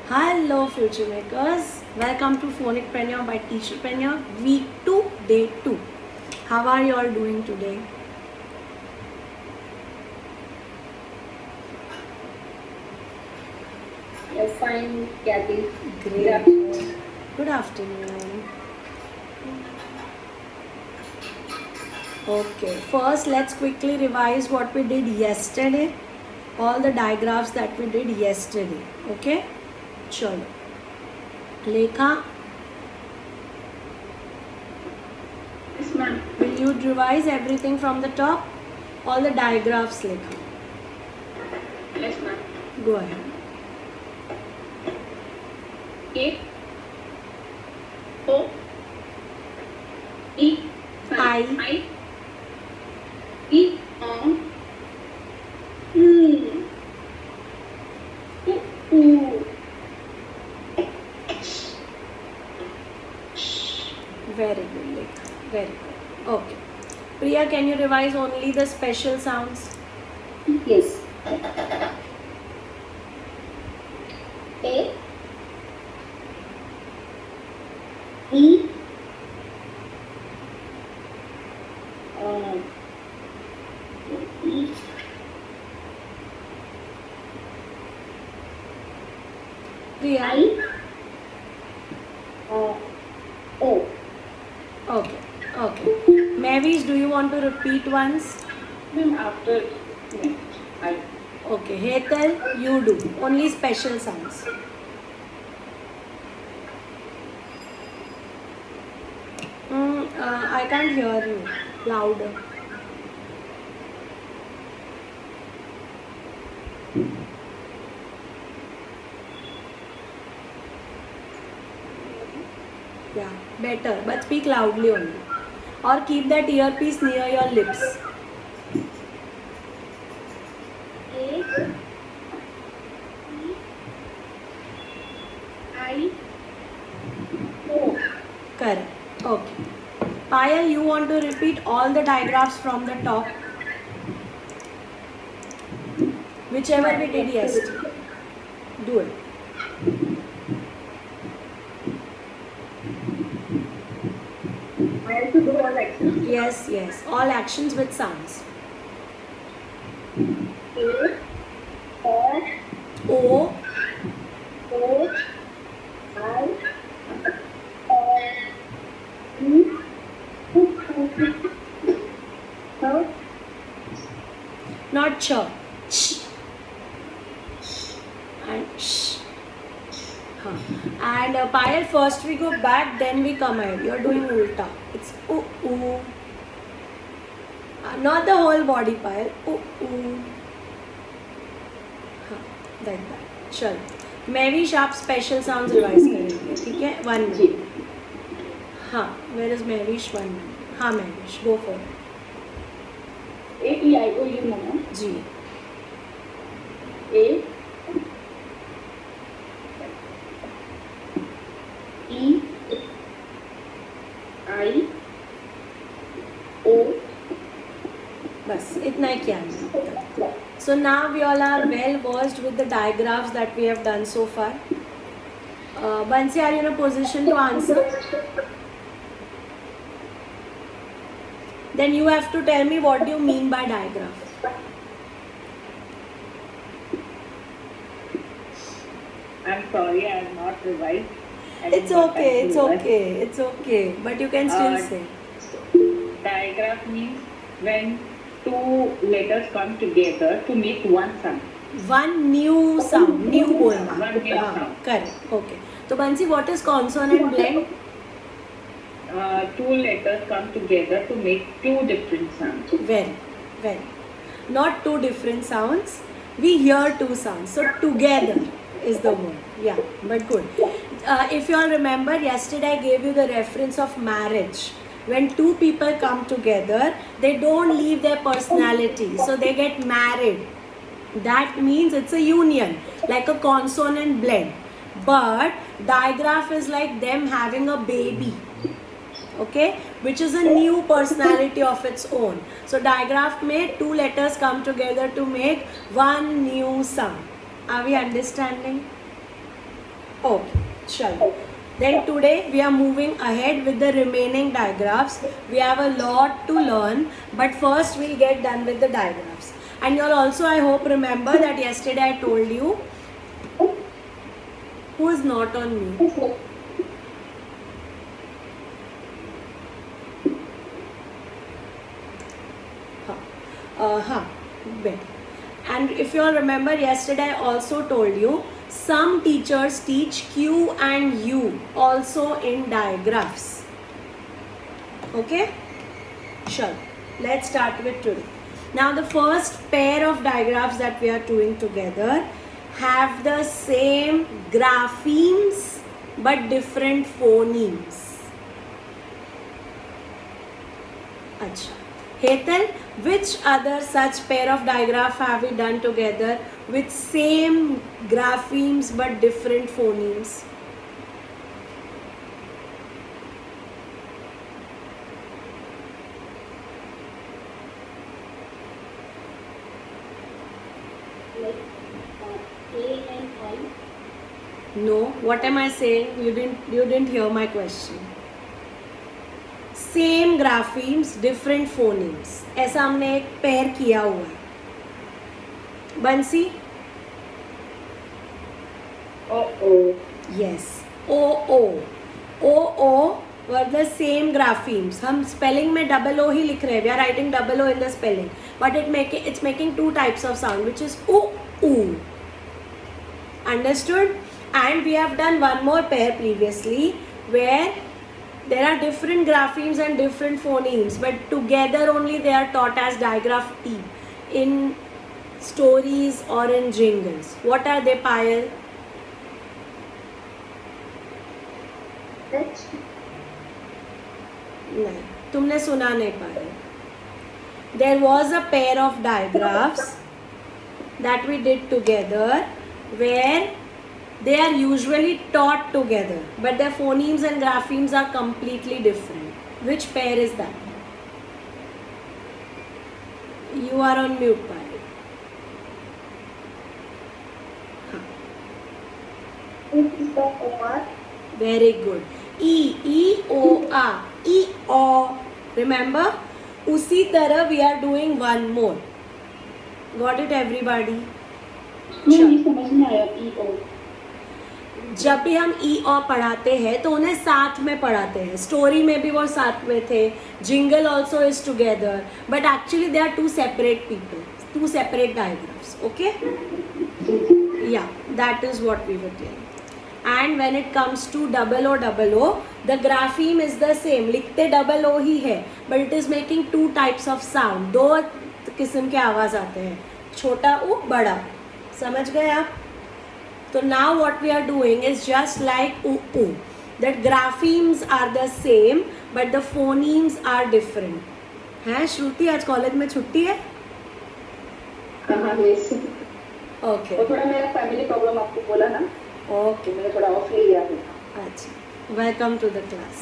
Hello, future makers. Welcome to Phonic Preneur by Teacher Preneur, week 2, day 2. How are you all doing today? You're fine, Kathy. Great. Good afternoon. Okay, first let's quickly revise what we did yesterday. All the diagrams that we did yesterday. Okay? Chalo. Lekha, Yes, ma'am. will you revise everything from the top? All the diagrams, Lekha. Yes, ma'am. Go ahead. A O E I. E O U. Very good, Lekha. Very good. Okay. Priya, can you revise only the special sounds? Yes. A E E Priya? I O. Okay. Okay. Mavish, do you want to repeat once? Then after I. Okay. Hetal, you do. Only special sounds. I can't hear you. Louder. Yeah, better. But speak loudly only. Or keep that earpiece near your lips. A I O. Correct. Okay. Payal, you want to repeat all the diagrams from the top? Whichever we did yesterday. Do it. I have to do all actions. Yes, yes. All actions with sounds. A O O, O I E not ch. Ch. And sh. Huh. And Payal, first we go back, then we come ahead. You're doing ulta. It's oo oo. Not the whole body, Payal. Ooh ooh. हाँ, like that. चलो मैं भी आप special sounds revise करेंगे ठीक है 1 minute हाँ where is Mahwish 1 minute हाँ Mahvish go for AEIOU mama. जी A E I O. बस इतना ही किया हमने so now we all are well versed with the diagrams that we have done so far. Bansi, are you in a position to answer? Then you have to tell me what do you mean by diagram. I'm sorry, I have not revised. It's okay, it's okay, it's okay, but you can still say. Diagraph means when two letters come together to make one sound. One new sound, new बोलना. One new हाँ, sound. correct. Okay. तो बंसी, what is consonant blend? Two letters come together to make two different sounds. Very, very. Not two different sounds. We hear two sounds. So together is the word. Yeah, but good. If you all remember, yesterday I gave you the reference of marriage. When two people come together, they don't leave their personality. So they get married. That means it's a union, like a consonant blend. But digraph is like them having a baby. Okay, which is a new personality of its own. So digraph में two letters come together to make one new sound. Are we understanding? Okay, chalo. Then today we are moving ahead with the remaining diagrams. We have a lot to learn, but first we'll get done with the diagrams. And you'll also, I hope, remember that yesterday I told you who is not on mute. Better. And if you all remember, yesterday I also told you some teachers teach Q and U also in digraphs. Okay? Sure. Let's start with today. Now the first pair of digraphs that we are doing together have the same graphemes but different phonemes. Acha. Hetal, which other such pair of digraph have we done together with same graphemes but different phonemes? Like A and I. No, what am I saying? You didn't hear my question. Same graphemes different phonemes, ऐसा हमने एक pair किया हुआ है. Bansi? Yes. O were the same graphemes. हम spelling में double O ही लिख रहे हैं. We are writing double O in the spelling, but it's making two types of sound which is O. Understood? And we have done one more pair previously where there are different graphemes and different phonemes, but together only they are taught as digraph T in stories or in jingles. What are they, Payal? H. नहीं, तुमने सुना नहीं पाया. There was a pair of digraphs that we did together where they are usually taught together, but their phonemes and graphemes are completely different. Which pair is that? You are on mute, Payal. It is the OR. Very good. E-O-R. E-O. Remember? उसी तरह we are doing one more. Got it, everybody? नहीं समझ में आया E-O. जब भी हम ई और पढ़ाते हैं तो उन्हें साथ में पढ़ाते हैं. स्टोरी में भी वो साथ में थे. Jingle also is together, but actually they are two separate people, two separate diagrams. Okay, yeah that is what we were telling. And when it comes to double O, the grapheme is the same. लिखते double O ही है, but it is making two types of sound. दो किस्म के आवाज आते हैं, छोटा ऊ, बड़ा. समझ गए आप? So now what we are doing is just like oo. The graphemes are the same but the phonemes are different. हैं श्रुति, आज कॉलेज में छुट्टी है? हाँ yes. ओके. वो थोड़ा मेरा फैमिली प्रॉब्लम आपको बोला ना, ओके, मैंने थोड़ा ऑफ ले लिया था. अच्छा. Welcome to the class.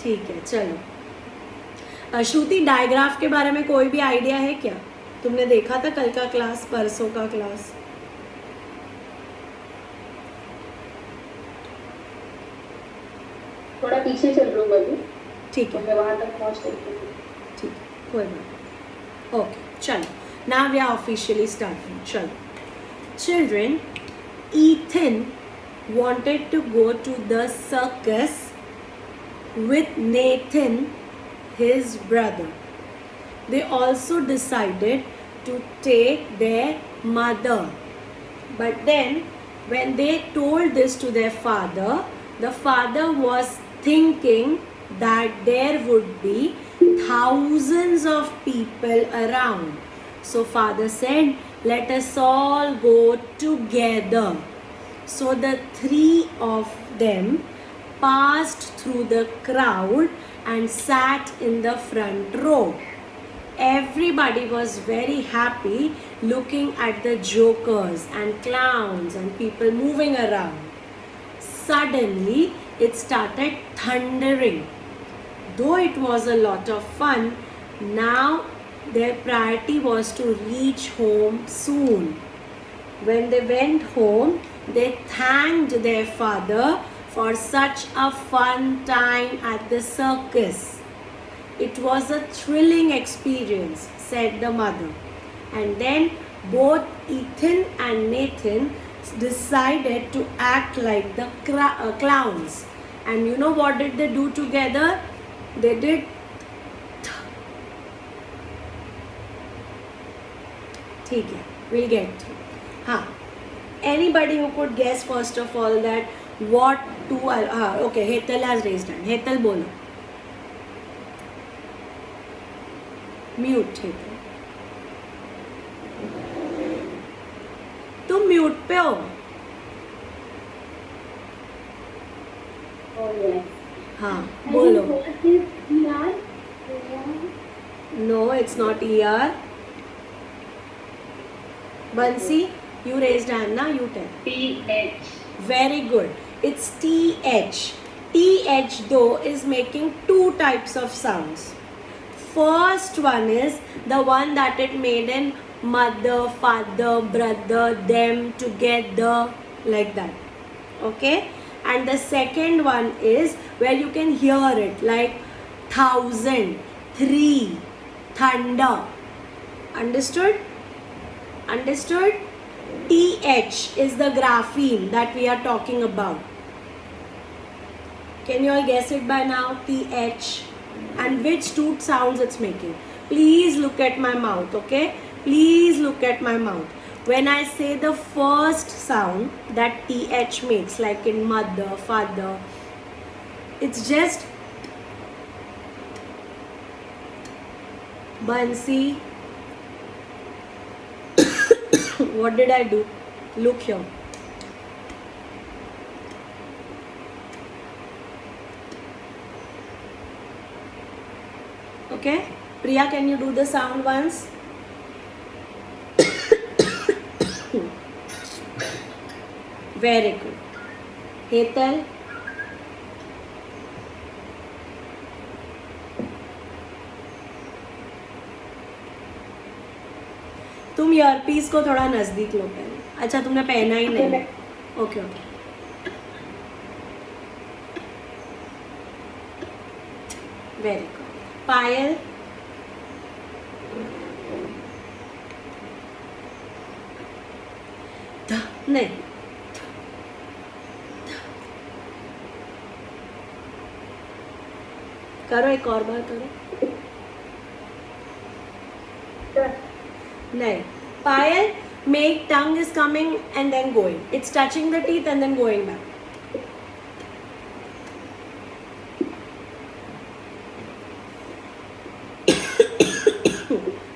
ठीक है, चलो. श्रुति, डायग्राफ के बारे में कोई भी आइडिया है क्या? तुमने देखा था कल का क्लास, परसों का क्लास? थोड़ा पीछे चल रहा हूँ अभी, ठीक तो है, मैं वहाँ तक पहुँच गई थी. ठीक है, कोई बात. ओके, चलो. Now we are officially starting. चलो. Children, Ethan wanted to go to the circus with Nathan, his brother. They also decided to take their mother. But then, when they told this to their father, the father was thinking that there would be thousands of people around. So father said, let us all go together. So the three of them passed through the crowd and sat in the front row. Everybody was very happy looking at the jokers and clowns and people moving around. Suddenly, it started thundering. Though it was a lot of fun, now their priority was to reach home soon. When they went home, They thanked their father for such a fun time at the circus. It was a thrilling experience, said the mother. And then both Ethan and Nathan decided to act like the clowns. And you know what did they do together? They did ठीक है, we'll get to. हाँ, anybody who could guess first of all that what two are, okay, Hetal has raised hand. Hetal बोलो. Mute Hetal. तुम mute पे हो. Oh yes. हाँ, And बोलो. what is ER? No, it's not ER. Bansi, you raised hand na, you tell. TH. Very good. It's TH. TH though is making two types of sounds. First one is the one that it made in mother, father, brother, them, together, like that. Okay? And the second one is where you can hear it like 1000, 3, thunder. Understood? Understood? TH is the grapheme that we are talking about. Can you all guess it by now? TH. And which toot sounds it's making? Please look at my mouth, okay? Please look at my mouth. When I say the first sound that TH makes, like in mother, father, it's just Bansi. What did I do? Look here. Okay? Priya, can you do the sound once? Very good. Hetal. तुम earpiece को थोड़ा नजदीक लो पहले. अच्छा, तुमने पहना ही नहीं. Okay okay. Very good. Payal. नहीं. करो, एक और बार करो. नहीं. Payal, make tongue is coming and then going. It's touching the teeth and then going back.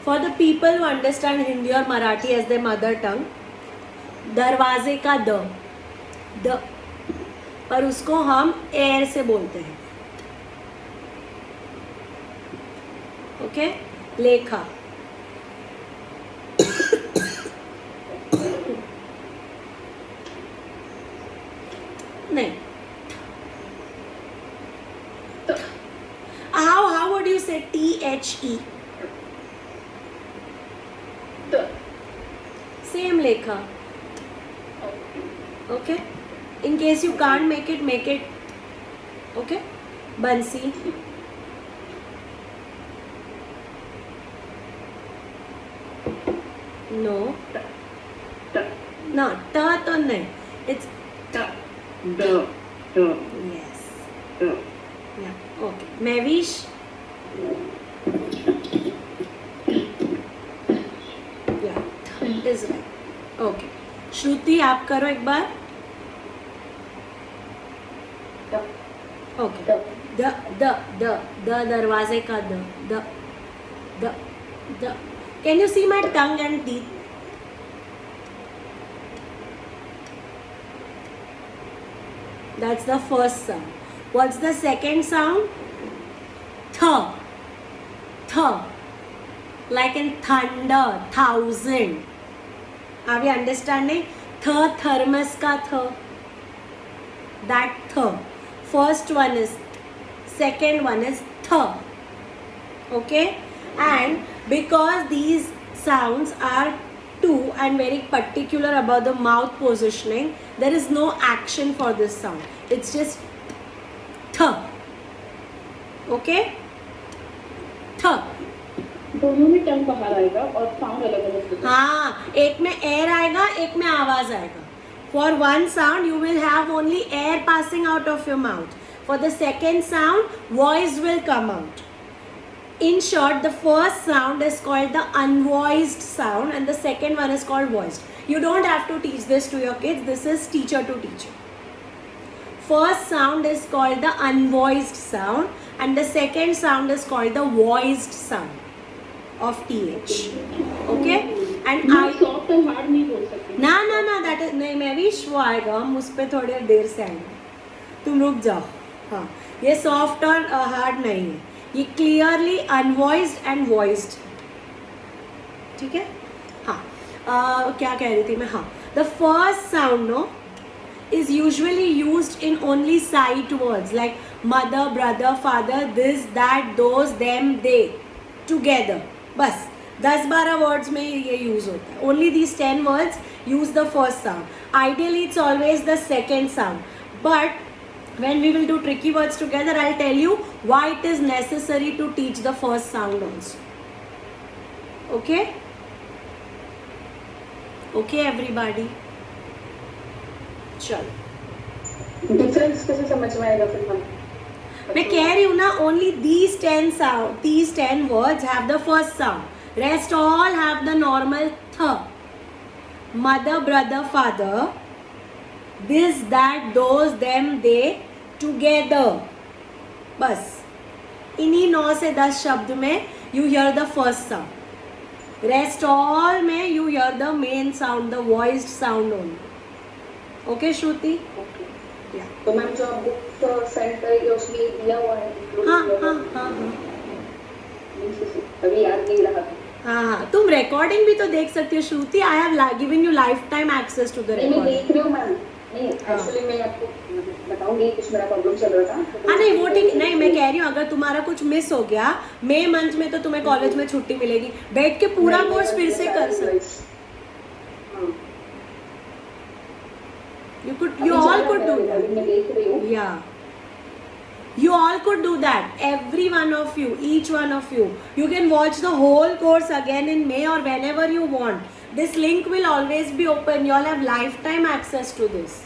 For the people who understand Hindi or Marathi as their mother tongue, दरवाजे का the पर उसको हम एयर से बोलते हैं. ओके? लेखा. नहीं. How would you say THE? Same lekha. Okay? In case you can't make it. Okay? Bansi. No. No, ta to nahi. It's The. yes. The. Yeah. Okay. Mavish. Yeah. Is right. Okay. श्रुति, आप करो एक बार. Okay. The दरवाजे का the. Can you see my tongue and teeth? That's the first sound. What's the second sound? Th. Like in thunder, 1000. Are we understanding? Thermos ka th. That th. First one is, second one is th. Okay? And because these sounds are to and very particular about the mouth positioning. There is no action for this sound. It's just th. Okay? th. दोनों में टंग बाहर आएगा और sound अलग अलग होगा। हाँ, एक में एयर आएगा, एक में आवाज आएगा. For one sound, you will have only air passing out of your mouth. For the second sound, voice will come out. In short, the first sound is called the unvoiced sound and the second one is called voiced. You don't have to teach this to your kids. This is teacher to teacher. First sound is called the unvoiced sound and the second sound is called the voiced sound of TH. Okay? And मैं I... soft और hard नहीं बोल सकती। ना that is नहीं, मैं भी show आएगा, हम उस पर थोड़ी देर से आएंगे, तुम रुक जाओ. हाँ, ये सॉफ्ट और हार्ड नहीं है, ये क्लियरली अनवॉइस्ड एंड वॉइस्ड. ठीक है. हाँ, क्या कह रही थी मैं. हाँ, the first sound no is usually used in only sight words like mother, brother, father, this, that, those, them, they, together. बस 10-12 वर्ड्स में ये यूज होता है. Only these 10 words use the first sound. Ideally it's always the second sound, but when we will do tricky words together, I'll tell you why it is necessary to teach the first sound also. Okay? Okay everybody? चलो. Difference कैसे समझ में आएगा फिर हम? मैं कह रही हूँ ना, only these 10 words have the first sound. Rest all have the normal th. Mother, brother, father, this, that, those, them, they, together. बस इन्हीं 9 से 10 शब्द में you hear the first sound. Rest all में you hear the main sound, the voiced sound only. Okay, Shruti? Okay. Yeah. तो ma'am जो आप book send करेंगे उसमें दिया हुआ है? हाँ हाँ हाँ हाँ अभी याद नहीं रहा। हाँ, तुम रिकॉर्डिंग भी तो देख सकती हो Shruti. I have given you life time access to the नहीं, मैं रिकॉर्डिंग. देख रही हूँ मैम। नहीं, एक्चुअली मैं आपको बताऊंगी, कुछ मेरा प्रॉब्लम चल रहा था। हाँ नहीं, वो ठीक नहीं, मैं कह रही हूँ अगर तुम्हारा कुछ मिस हो गया मई मंथ में तो तुम्हें कॉलेज में छुट्टी मिलेगी, बैठ के पूरा कोर्स फिर से कर सकते. You all could do that. मैं देख रही हूँ। Yeah. You all could do that. Every one of you, each one of you. You can watch the whole course again in May or whenever you want. This link will always be open. You all have lifetime access to this.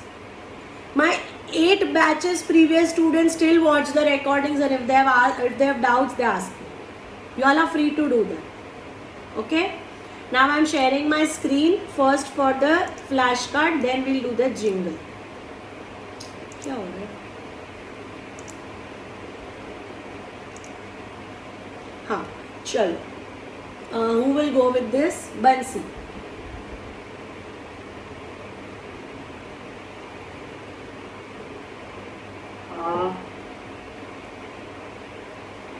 My 8 batches previous students still watch the recordings and if they have doubts, they ask me. You all are free to do that. Okay? Now I am sharing my screen first for the flashcard, then we'll do the jingle. क्या हो रहा है? हाँ, चलो. Who will go with this? Bansi.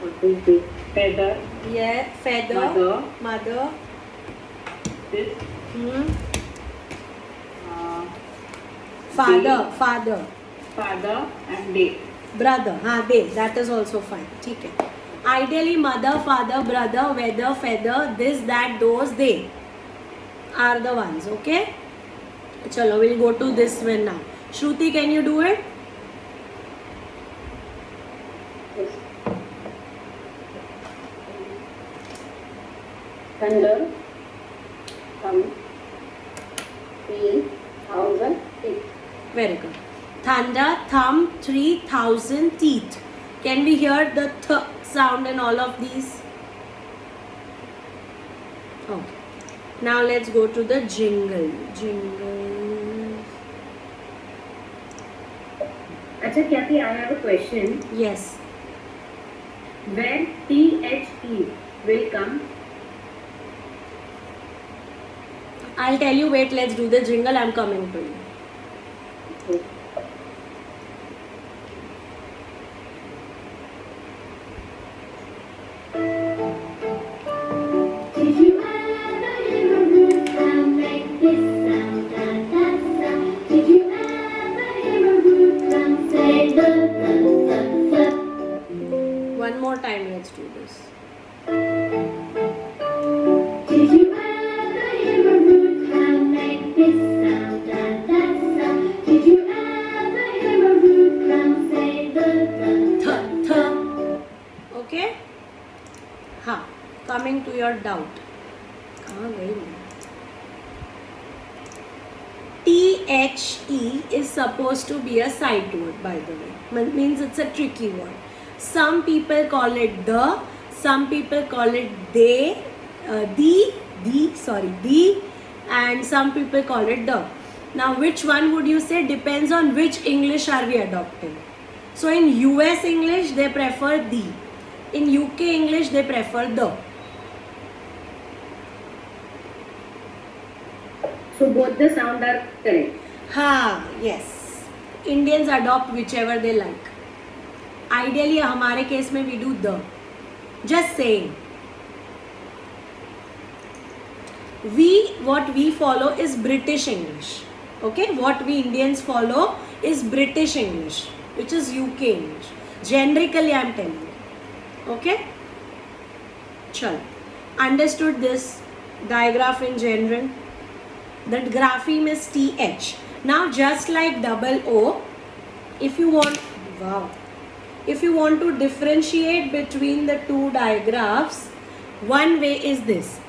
What is this? Feather. Yeah, feather. Mother. This. Father. Day. Father. Father and they. Brother. हाँ, they. That is also fine. ठीक है. Ideally, mother, father, brother, weather, feather, this, that, those, they are the ones. Okay? Chalo, we'll go to this one now. Shruti, can you do it? Yes. Thunder. Thumb. 3,000 teeth. Very good. Thunder, thumb, 3,000 teeth. Can we hear the th sound in all of these? Okay. Now let's go to the jingle. Jingle. अच्छा Kathy, I have a question. Yes. When THE will come? I'll tell you. Wait, let's do the jingle. I'm coming to you. Did you ever hear a root sound make this sound, da da sound? Did you ever hear a root sound say the da? One more time. Let's do this. Did you ever hear a root to your doubt. Very good. THE is supposed to be a sight word, by the way. Means it's a tricky word. Some people call it the, some people call it they, the, and some people call it the. Now, which one would you say? Depends on which English are we adopting. So, in US English, they prefer the. In UK English, they prefer the. So both the sound are correct. Yes. Indians adopt whichever they like. Ideally, हमारे case में we do the. Just saying. What we follow is British English. Okay? What we Indians follow is British English, which is UK English. Generically, I am telling you. Okay? Chal. Understood this digraph in general? The grapheme is TH. Now, just like double O, if you want to differentiate between the two digraphs, one way is this: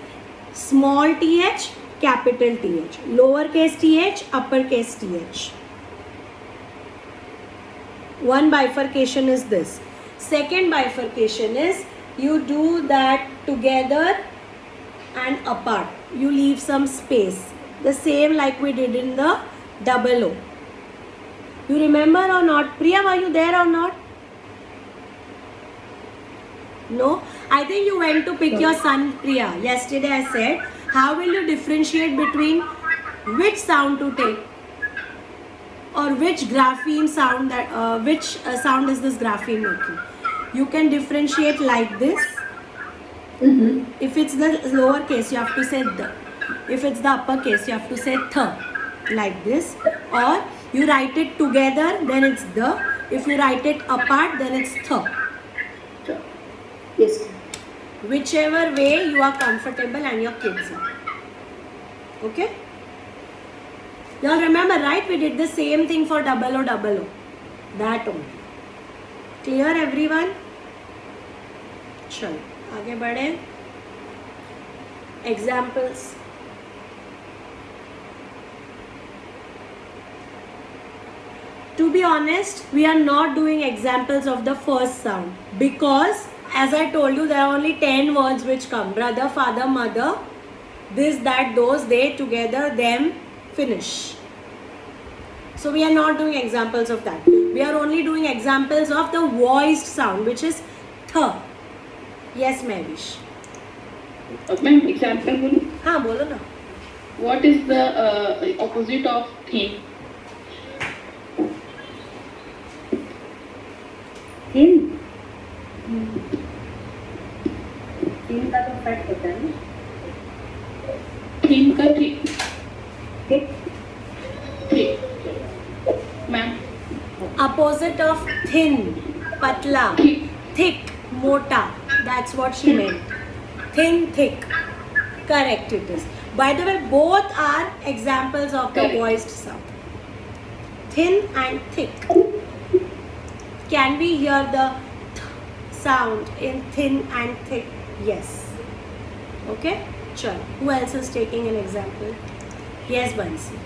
small th, capital Th, lowercase th, uppercase th. One bifurcation is this. Second bifurcation is you do that together and apart. You leave some space. The same like we did in the double O. You remember or not? Priya, were you there or not? No? I think you went to pick your son, Priya. Yesterday I said, how will you differentiate between which sound to take? Or which grapheme sound that, which sound is this grapheme making? You can differentiate like this. If it's the lower case, you have to say the. If it's the uppercase, you have to say th, like this. Or you write it together, then it's the. If you write it apart, then it's th. Yes. Whichever way you are comfortable and your kids are. Okay? Y'all remember, right? We did the same thing for double O. That only. Clear everyone? चलो आगे बढ़े. Examples. To be honest, we are not doing examples of the first sound because, as I told you, there are only 10 words which come. Brother, father, mother, this, that, those, they, together, them, finish. So we are not doing examples of that. We are only doing examples of the voiced sound, which is th. Yes, Mavish. Ma'am, example बोलूं? हाँ बोलो ना. What is the opposite of thin? Thin. Thin का तो fat होता है ना. Thin का thick. Thick. Thick. Ma'am. Opposite of thin, patla, thick, mota. That's what she meant. Thin, thick. Correct it is. By the way, both are examples of the Correct. voiced sound. Thin and thick. Can we hear the th sound in thin and thick? Yes. Okay? Chal. Who else is taking an example? Yes, Bansi.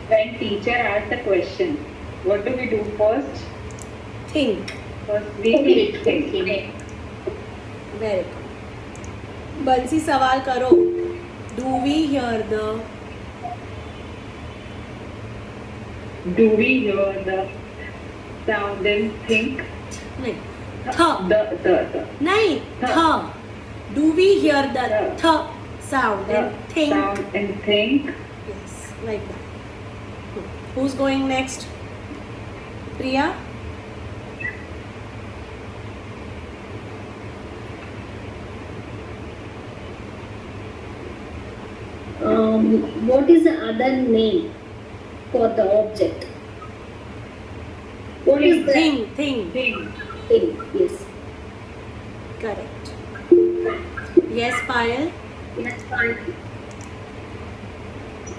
When teacher asks the question, what do we do first? Think. First we think. Very good. बंसी सवाल करो. Do we hear the? Do we hear the sound and think? नहीं. th. The. नहीं. th. Do we hear the th sound and think? Sound and think. Yes, like that. Who's going next? Priya? What is the other name for the object? What is the Thing. Think. thing? Yes. Correct. Yes, Payal? Yes, fine.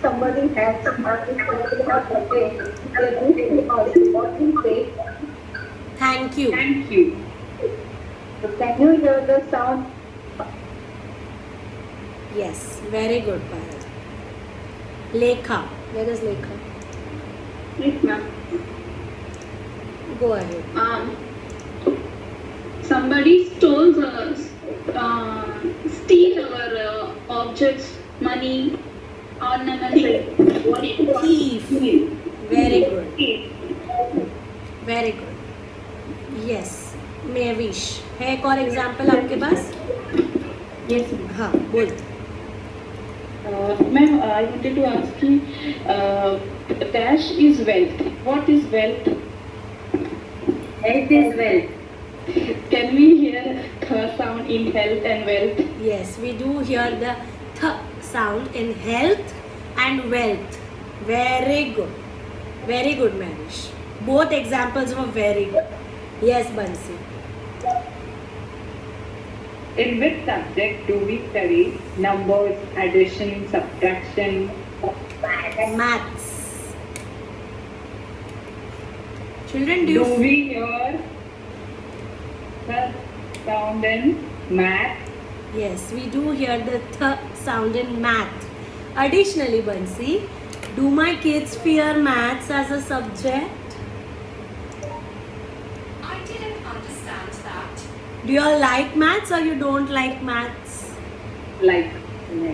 Somebody has somebody Thank you. Thank you. So can you hear the sound? Yes, very good, Parag. Lekha. Where is Lekha? Yes, ma'am. Go ahead. Somebody stole steal our objects, money, ornaments. What is Thief. Very good. Very good. Yes. Mavish. है एक और example आपके पास? Yes. हाँ, बोल. Ma'am, I wanted to ask you, dash is wealth. What is wealth? Health is wealth. Can we hear the sound in health and wealth? Yes, we do hear the th sound in health and wealth. Very good. Very good, Manish. Both examples were very good. Yes, Bansi. In which subject do we study numbers, addition, subtraction? Maths. Children, do you we hear the sound in math? Yes, we do hear the th sound in math. Additionally, Bansi, do my kids fear maths as a subject? I didn't understand that. Do you all like maths or you don't like maths? Like.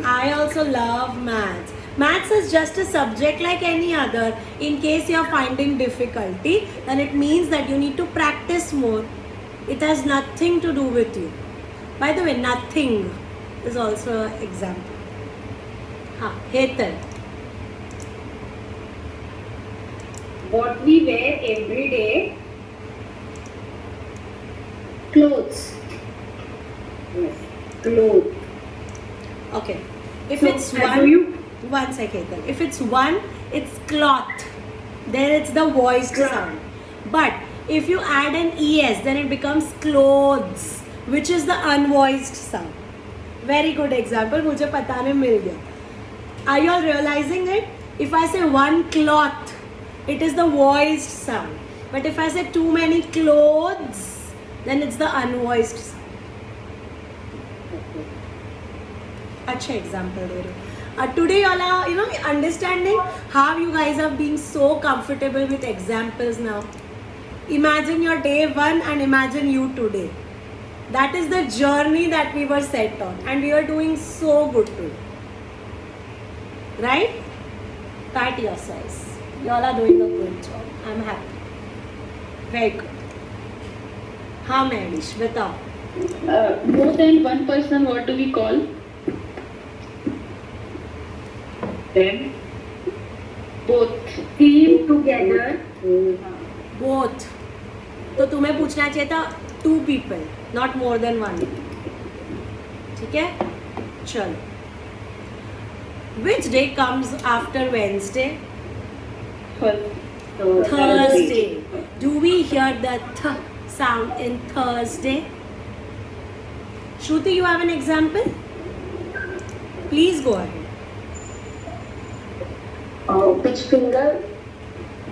I also love maths. Maths is just a subject like any other. In case you are finding difficulty, then it means that you need to practice more. It has nothing to do with you. By the way, nothing is also an example. Hetal. What we wear every day? Clothes. Yes. Clothes. Okay. If So, it's do one, you- one second. If it's one, it's cloth. Then it's the voiced sound. But if you add an es, then it becomes clothes, which is the unvoiced sound. Very good example. मुझे पता नहीं मिल गया. Are you all realizing it? If I say one cloth, it is the voiced sound. But if I say too many clothes, then it's the unvoiced sound. अच्छा example दे रहे हो. Today you all are, understanding how you guys are being so comfortable with examples now. Imagine your day one and imagine you today. That is the journey that we were set on, and we are doing so good today. Right? Pat yourselves. You all are doing a good job. I'm happy. Very good. हाँ मैडिश बताओ. More than one person, what do we call? Then both. Team together. Both. तो तुम्हें पूछना चाहिए था 2 people, not more than 1. ठीक है? चलो. Which day comes after Wednesday? Thursday. Do we hear the th sound in Thursday? Shruti, you have an example? Please go ahead. Which finger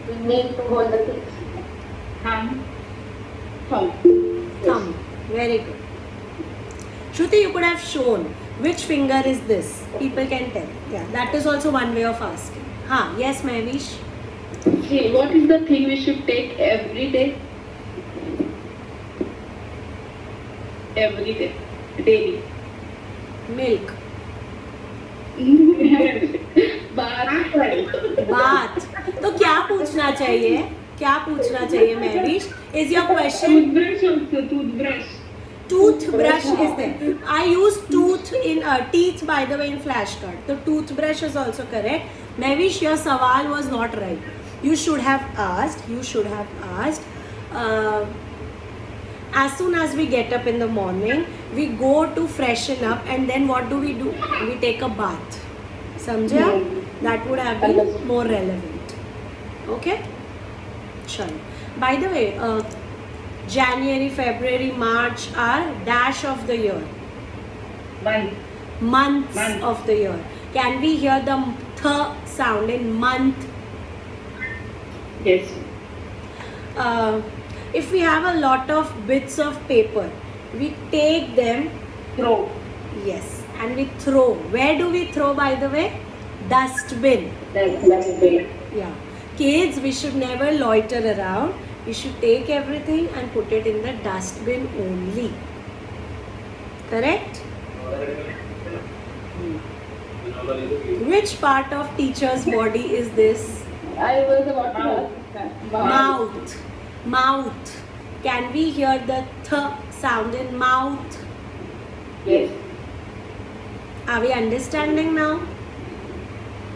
we need to hold the things? Thumb. Thumb. Very good. Shruti, you could have shown which finger is this. People can tell. Yeah, that is also one way of asking. Yes, Mavish. Okay, what is the thing we should take every day? Every day. Daily. Milk. बात. तो क्या पूछना चाहिए? क्या पूछना चाहिए Mavish? Is your question? Toothbrush also, toothbrush. Toothbrush is there. I use tooth in teeth, by the way, in flashcard. So toothbrush is also correct. Mavish, your sawal was not right. You should have asked. As soon as we get up in the morning, we go to freshen up, and then what do? We take a bath. Samjha? That would have been more relevant. Okay? Chalo. By the way, January, February, March are dash of the year. Months Month. of the year. Can we hear the th sound in month? Yes. If we have a lot of bits of paper, We take them, Throw. yes, and we throw. Where do we throw, by the way? Dustbin. That's big. Yeah. Kids, we should never loiter around. We should take everything and put it in the dustbin only. Correct? Which part of teacher's body is this? I was about to ask that. Mouth. Mouth. Can we hear the th sound in mouth? Yes. Are we understanding now?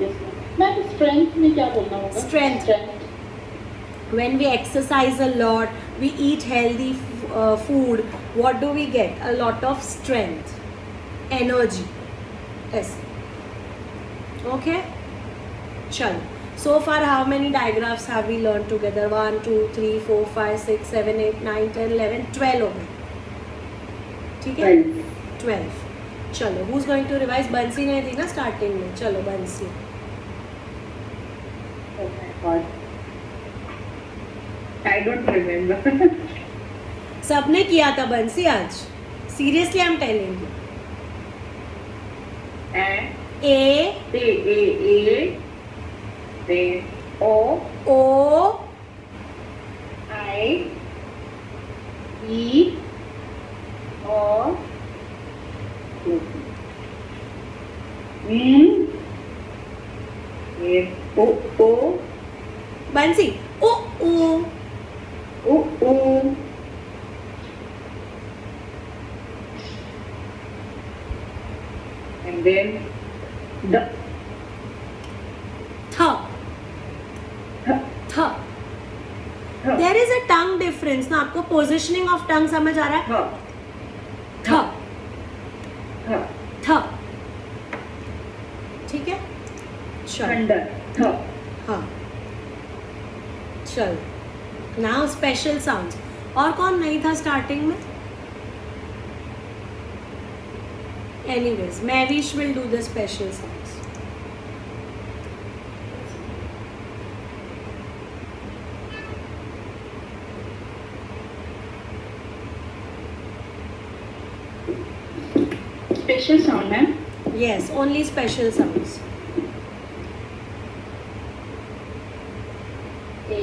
Yes. Ma'am strength में क्या बोलना होगा? Strength. When we exercise a lot, we eat healthy food, what do we get? A lot of strength, energy. Yes. Okay? Chalo. So far, how many digraphs have we learned together? 1, 2, 3, 4, 5, 6, 7, 8, 9, 10, 11, 12 हो गए. ठीक है? 12. चलो. Who's going to revise? बंसी नहीं थी ना starting में. चलो बंसी. Oh my God. I don't remember. सबने किया था बंसी आज. Seriously, I'm telling you. A O O I E O O बंसी. O O O and then the th th. There is a tongue difference ना. आपको positioning of tongue समझ आ रहा है? थ थ. ठीक है? चल. under हाँ. चल. Now special sounds. और कौन नहीं था starting में? Anyways, Mavish will do the special sounds. special sound है. Yes, only special sounds. A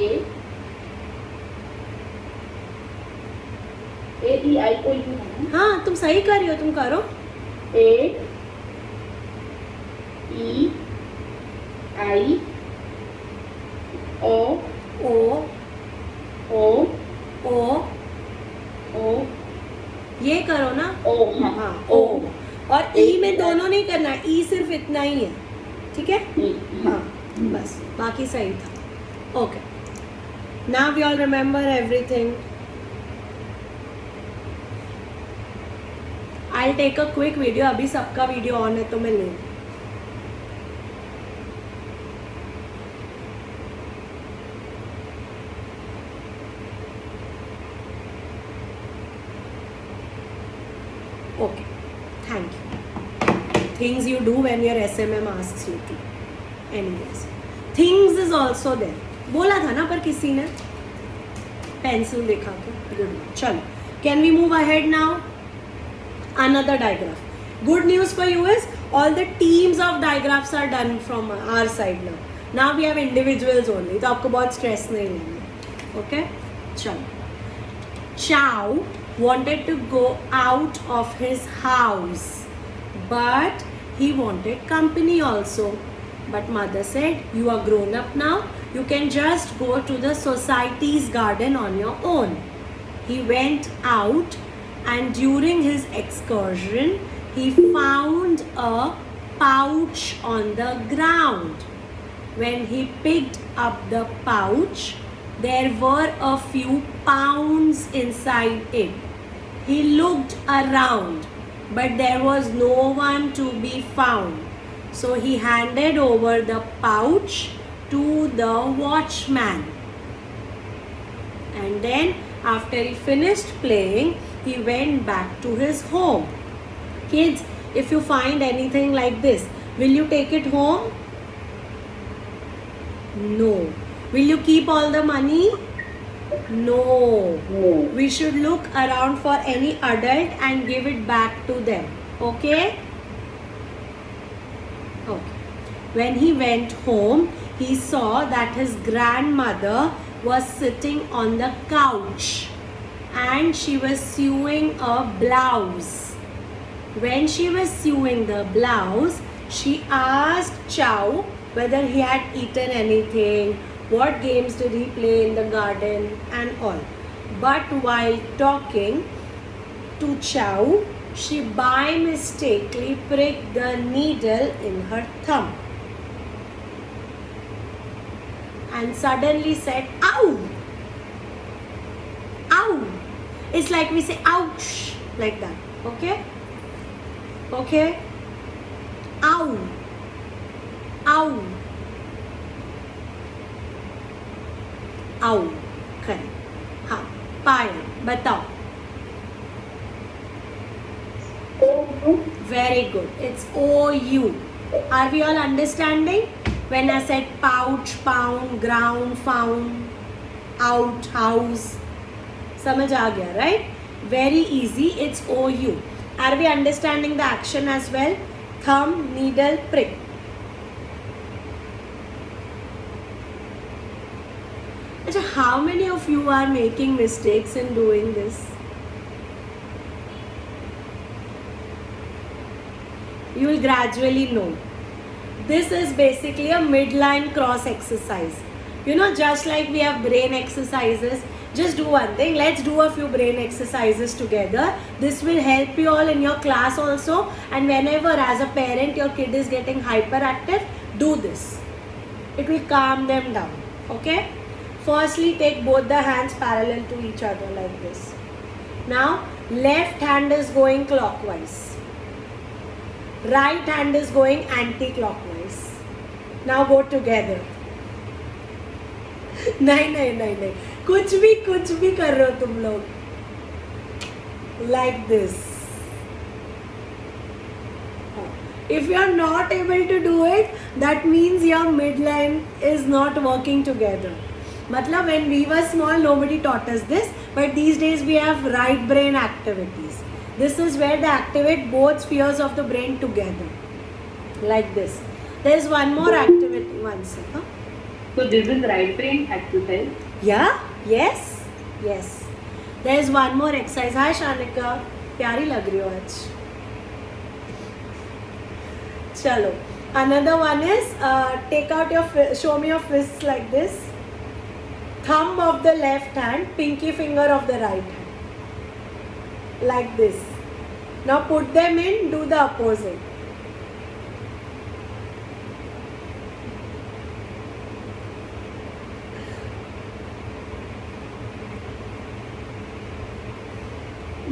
E I O U है. हाँ, तुम सही कर रही हो, तुम करो. A E I O O O O O ये करो ना. O हाँ, O. और ई में दोनों नहीं करना. ई सिर्फ इतना ही है. ठीक है? हाँ, बस बाकी सही था. Okay. Now we all remember everything. I'll take a quick video. अभी सबका वीडियो ऑन है तो मैं लूँ. Okay. Thank you. Things you do when your SMM asks you to. Anyways. Things is also there. बोला था ना पर किसी ने पेंसिल देखा के. Good. चलो. Can we move ahead now? Another digraph. Good news for you is all the teams of digraphs are done from our side now. Now we have individuals only. तो आपको बहुत stress नहीं लेना. Okay? चलो. Chow wanted to go out of his house, but he wanted company also. But mother said, "You are grown up now. You can just go to the society's garden on your own." He went out, and during his excursion, he found a pouch on the ground. When he picked up the pouch, there were a few pounds inside it. He looked around, but there was no one to be found. So he handed over the pouch to the watchman. And then, after he finished playing, he went back to his home. Kids, if you find anything like this, will you take it home? No. Will you keep all the money? No. No. We should look around for any adult and give it back to them. Okay? Okay. When he went home, he saw that his grandmother was sitting on the couch and she was sewing a blouse. When she was sewing the blouse, she asked Chow whether he had eaten anything, what games did he play in the garden, and all. But while talking to Chow, she by mistakenly pricked the needle in her thumb and suddenly said, "Ow! Ow!" It's like we say ouch, like that. Okay? Okay? Ow! Ow! Ow! Correct. हाँ, पायल बताओ. Very good. It's OU. Are we all understanding? When I said pouch, pound, ground, found, out, house. समझ आ गया, right? Very easy. It's OU. Are we understanding the action as well? Thumb, needle, prick. Achha, how many of you are making mistakes in doing this? You will gradually know. This is basically a midline cross exercise. You know, just like we have brain exercises, just do one thing. Let's do a few brain exercises together. This will help you all in your class also. And whenever as a parent your kid is getting hyperactive, do this. It will calm them down. Okay? Firstly, take both the hands parallel to each other like this. Now, left hand is going clockwise. Right hand is going anti-clockwise. Now go together. नहीं कुछ भी कर रहे हो तुम लोग. Like this. If you are not able to do it, that means your midline is not working together. Matlab, when we were small, nobody taught us this, but these days we have right brain activities. This is where they activate both spheres of the brain together. Like this. There is one more activity. One second. So this is right brain exercise. Yeah? Yes? Yes. There is one more exercise. Hi Shanika. प्यारी लग रही हो आज. चलो. Another one is take out your show me your fists like this. Thumb of the left hand, pinky finger of the right hand. Like this. Now put them in, do the opposite.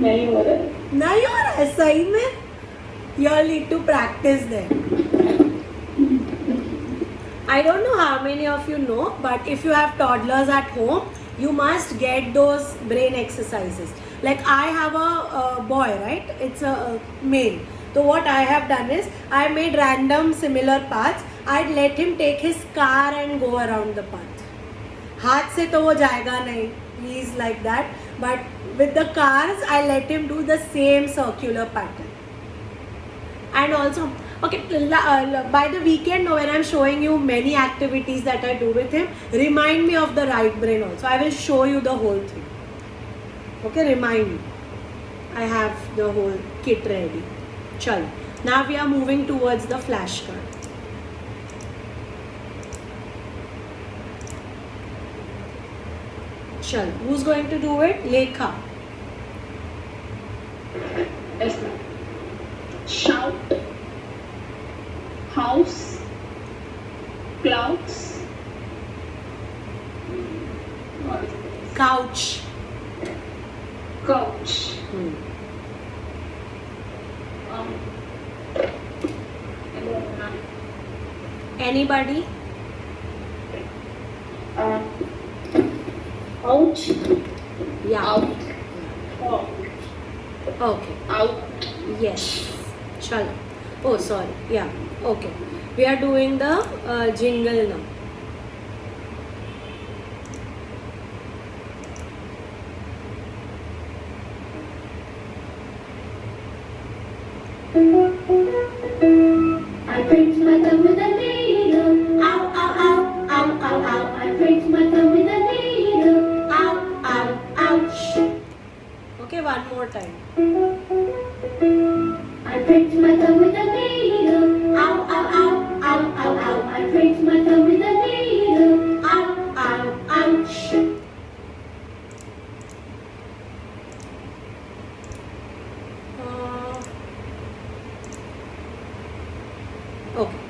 नहीं हो रहा है. नहीं हो रहा है सही में. You all need to practice them. I don't know how many of you know, but if you have toddlers at home, you must get those brain exercises. Like I have a boy, right? It's a male. So what I have done is, I made random similar paths. I'd let him take his car and go around the path. हाथ से तो वो जाएगा नहीं. He is like that. But with the cars, I let him do the same circular pattern. And also, okay, by the weekend when I'm showing you many activities that I do with him, remind me of the right brain also. I will show you the whole thing. Okay, remind me. I have the whole kit ready. Chalo. Now we are moving towards the flashcard. Chalo. Who's going to do it? Lekha. Yes, ma'am. Shout, house, clouds, Couch. couch, Anybody? Ouch. Yeah. out, Okay. out, Yes. Chalo. Oh, sorry. Yeah. Okay. We are doing the jingle now. I pricked my thumb with a needle. Ow, ow, ow, ow, ow, ow. I pricked my thumb with a needle. Ow, ow, ouch. Okay, one more time. I pricked my thumb with a needle. Ow, ow, ow, ow, ow, ow. I pricked my thumb with a needle. Ow, ow, ouch. Okay.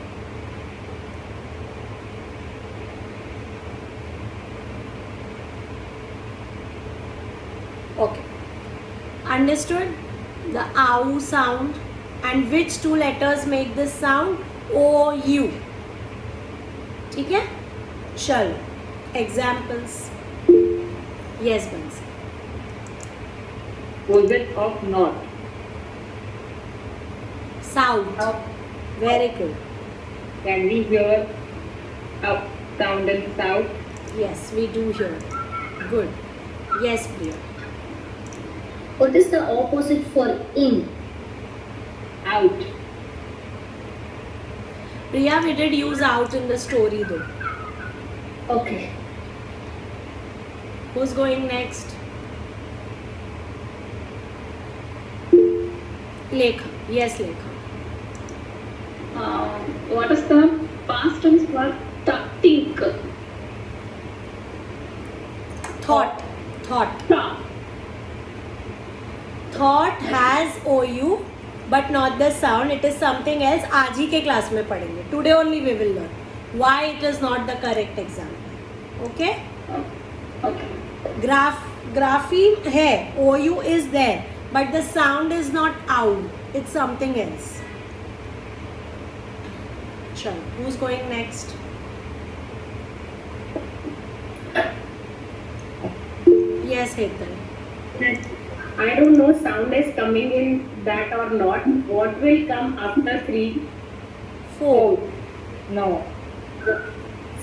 Okay. Understood? The ow sound. And which two letters make this sound? O-U. ठीक है? चलो. Examples. Yes, Bansi. Opposite of north. South. Very good. Can we hear up sound in south? Yes, we do hear. Good. Yes, Priya. What is the opposite for in? Out. Priya, we did use out in the story though. Okay. Who's going next? Lekha. Yes, Lekha. What is the past tense for think? Thought. Thought. Thought has OU but not the sound. It is something else. आज ही के class में पढ़ेंगे. Today only we will learn why it is not the correct example. Okay? Okay. Grapheme है. OU is there but the sound is not owl. It's something else. Chalo. Who's going next? Yes, Hetal. I don't know sound is coming in that or not. What will come after 3? 4. No.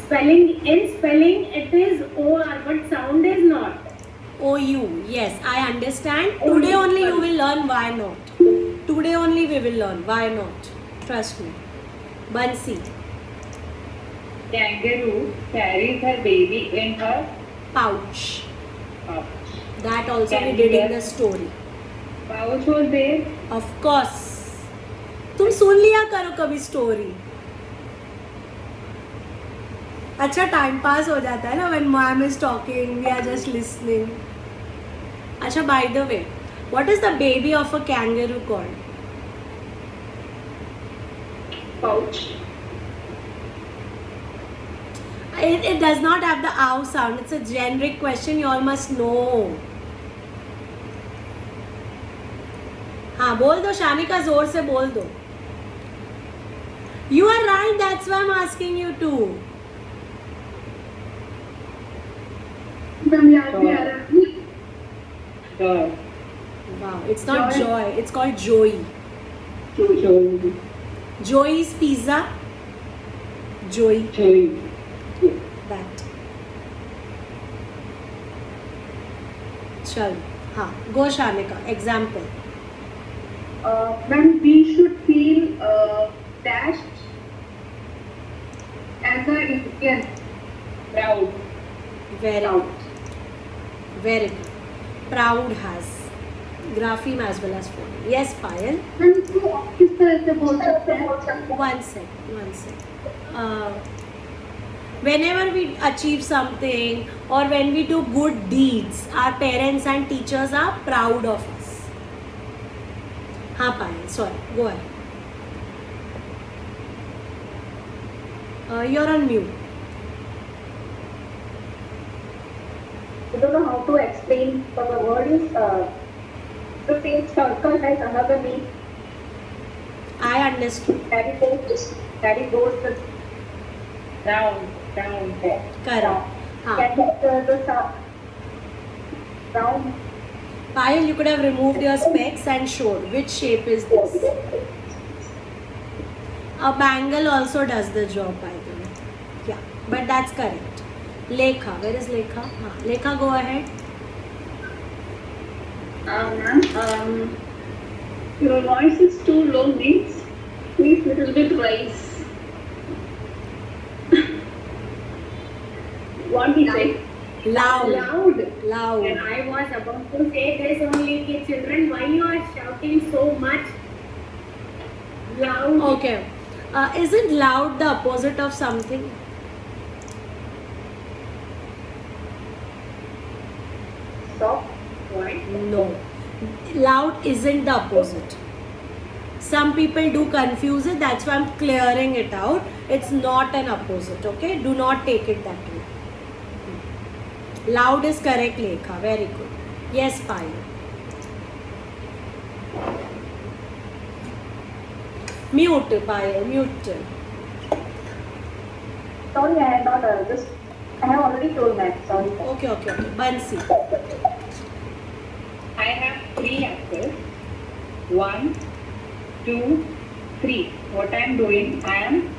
Spelling it is OR but sound is not. OU. Yes, I understand. Today only you will learn why not. Today only we will learn why not. Trust me. Bansi. Kangaroo carries her baby in her Pouch. pouch. That also we did in the story. Pouch was there. Of course. तुम सुन लिया करो कभी story. अच्छा time pass हो जाता है ना when mom is talking, we are just listening. अच्छा, by the way, what is the baby of a kangaroo called? Pouch. It does not have the ow sound. It's a generic question. You all must know. हाँ बोल दो शानिका, जोर से बोल दो. You are right. That's why I'm asking you to. Joy. Wow, it's not joy. It's called Joey. Joy. Joey's pizza. Joey. Joy. That. चल हाँ गो शानिका. Example. When we should feel dashed as a Indian. Proud. Very good. Very good. Proud has grapheme as well as phone. Yes, Payal. किस तरह से बोल सकते हैं? One sec. Whenever we achieve something or when we do good deeds, our parents and teachers are proud of us. हाँ Payal, sorry, go ahead. You're on mute. I don't know how to explain, but the word is the same circle has another name. I understood. That it goes the down. Correct. हाँ. Can the sound down? Payal, you could have removed your specs and showed which shape is this. A bangle also does the job, by the way. Yeah, but that's correct. Lekha, where is Lekha? Lekha, go ahead. Your voice is too low, means please little bit rise. What he say? Loud. Loud. Loud. And I was about to say this only, ki children, why you are shouting so much? Loud. Okay. Isn't loud the opposite of something? Soft. Why? No. Loud isn't the opposite. Some people do confuse it, that's why I'm clearing it out. It's not an opposite, okay? Do not take it that way. Loud is correct, Lekha. Very good. Yes, Payal. Mute, Payal. Mute. Sorry, I had not just. I have already told that. Sorry. Okay. Bansi. I have 3 actors. 1, 2, 3. What I am doing? I am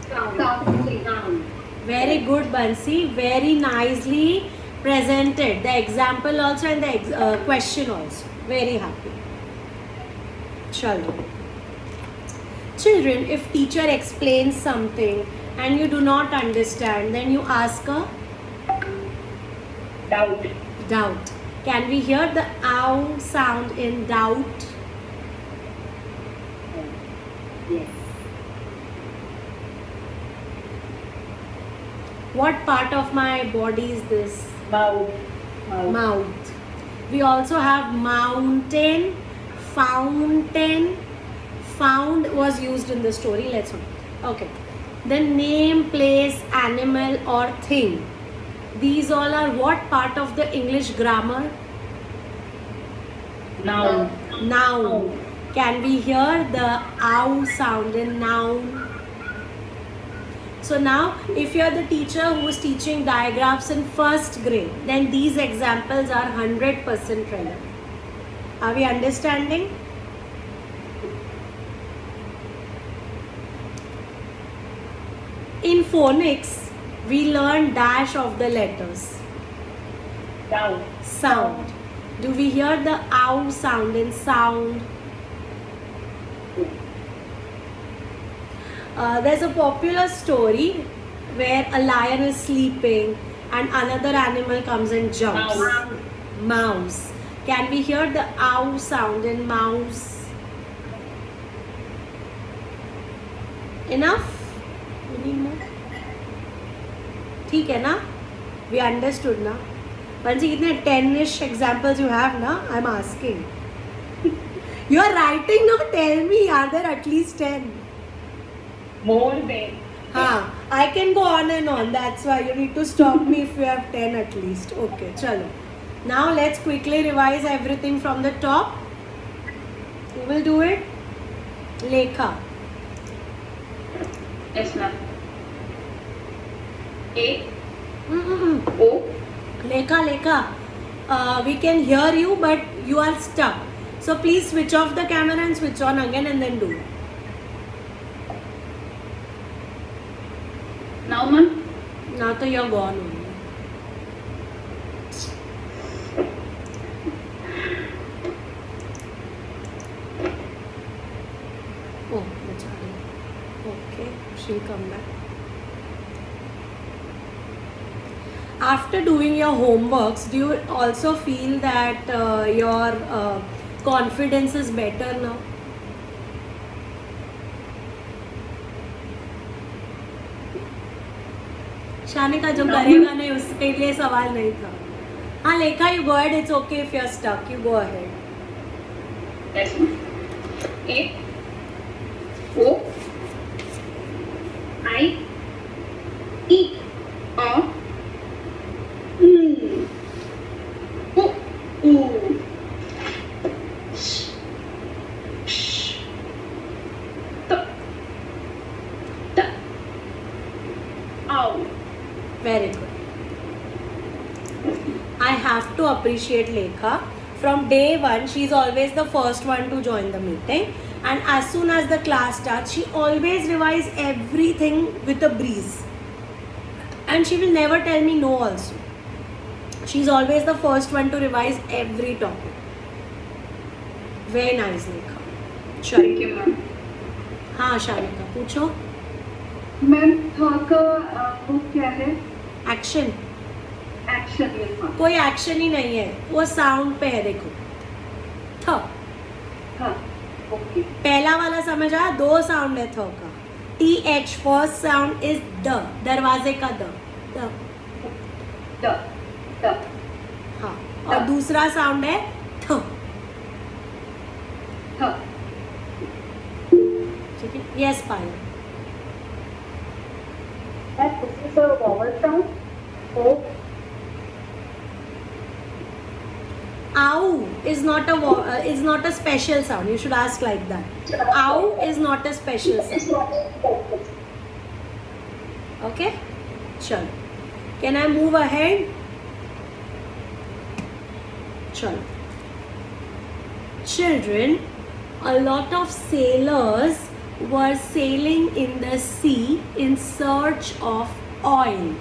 Sound. Very good, Bansi. Very nicely presented. The example also and the question also. Very happy. Chalo. Children, if teacher explains something and you do not understand, then you ask a doubt. doubt. Can we hear the ow sound in doubt? Yes. What part of my body is this? Mouth. Mouth. We also have mountain, fountain. Found was used in the story. Let's see. Okay. The name, place, animal or thing. These all are what part of the English grammar? Noun. Noun. Can we hear the ow sound in noun? So now, if you're the teacher who is teaching diagrams in first grade, then these examples are 100% relevant. Are we understanding? In phonics, we learn dash of the letters. Down. Sound. Do we hear the ow sound in sound? There's a popular story where a lion is sleeping and another animal comes and jumps. Mouse. Mouse. Can we hear the ow sound in mouse? Enough? We need more? ठीक है ना? We understood ना? Bansi, कितने 10-ish examples you have ना? I'm asking. You are writing now? Tell me, are there at least 10? More than. हाँ, I can go on and on. That's why you need to stop me if you have 10 at least. Okay, chalo. Now let's quickly revise everything from the top. Who will do it? Lekha. Yes, ma'am. A. Mm-mm. O. Lekha. We can hear you, but you are stuck. So please switch off the camera and switch on again and then do it. Now, ma'am. Now to you're gone only. Oh, Bechari. Okay, she'll come back. After doing your homeworks, do you also feel that your confidence is better now? शानिका जो करेगा नहीं उसके लिए सवाल नहीं था. हाँ लेखा, you go ahead. It's okay if you're stuck. You go ahead. Yes, ma'am. A. O. I. E. O. U. U. Sh. Sh. T. T. Ow. Very good. I have to appreciate Lekha. From day one, she's always the first one to join the meeting. And as soon as the class starts, she always revises everything with a breeze. And she will never tell me no also. She's always the first one to revise every topic. Very nice, Lekha. चलो Thank you, ma'am. हाँ शालिका पूछो. Ma'am था का वो क्या है? Action. Action में था. कोई एक्शन ही नहीं है, वो साउंड पे है. देखो थ. हाँ. ओके. पहला वाला समझ आया. 2 साउंड है थ का. TH first sound is the, दरवाजे का द. द. द. हाँ. और दूसरा साउंड है थ. था. ठीक है. Yes Payal. That this is a vowel sound. O. Ow is not a special sound. You should ask like that. Ow is not a special sound. Okay? Chalo. Can I move ahead? Chalo. Children, a lot of sailors were sailing in the sea in search of oil.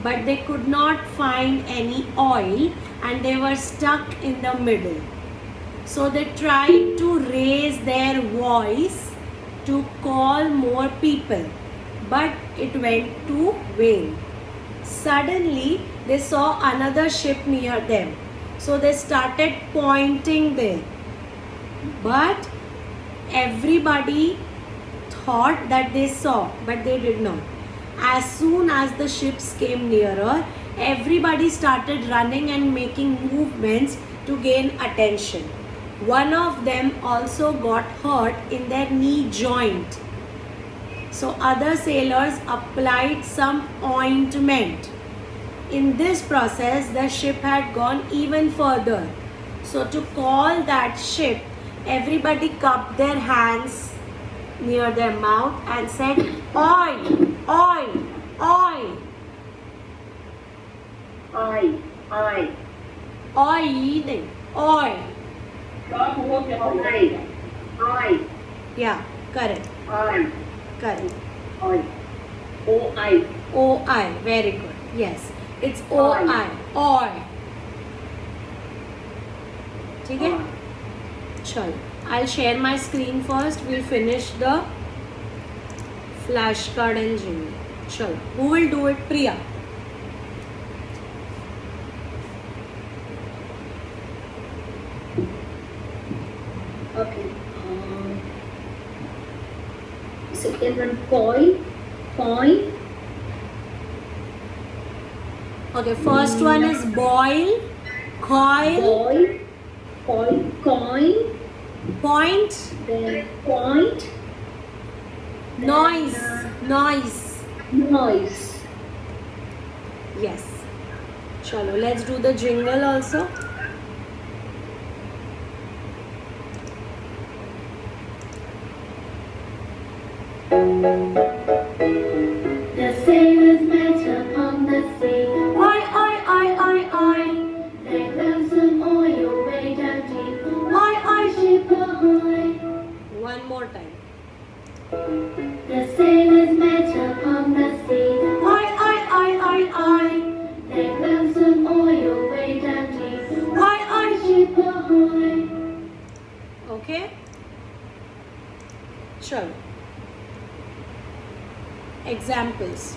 But they could not find any oil and they were stuck in the middle. So they tried to raise their voice to call more people, but it went to vain. Suddenly they saw another ship near them. So they started pointing there. But everybody thought that they saw, but they did not. As soon as the ships came nearer, everybody started running and making movements to gain attention. One of them also got hurt in their knee joint. So other sailors applied some ointment. In this process, the ship had gone even further. So to call that ship, everybody cupped their hands near their mouth and said, oil, oil, oil. I. Oil, oil. I. Yeah, correct, I. correct. I. O-I. O-I, very good. Yes, it's O-I, oil. ठीक है? चलो, I'll share my screen first. We'll finish the flashcard and jingle. Chalo, who will do it? Priya. Okay. Second one, coin. Coin. Okay, first one is boil, coil, Boil. Coin. Coin. point, Then point. noise, noise. Noise. Yes. Chalo, let's do the jingle also. The sailors met upon the sea. Oi, oi, oi, oi, oi. They found some oil way down deep. Oi, oi. Ship ahoy. One more time. The sailors met upon the sea. Oi, oi, oi, oi, oi. They found some oil way down deep. Oi, oi. Ship ahoy. Okay. Chalo. Examples.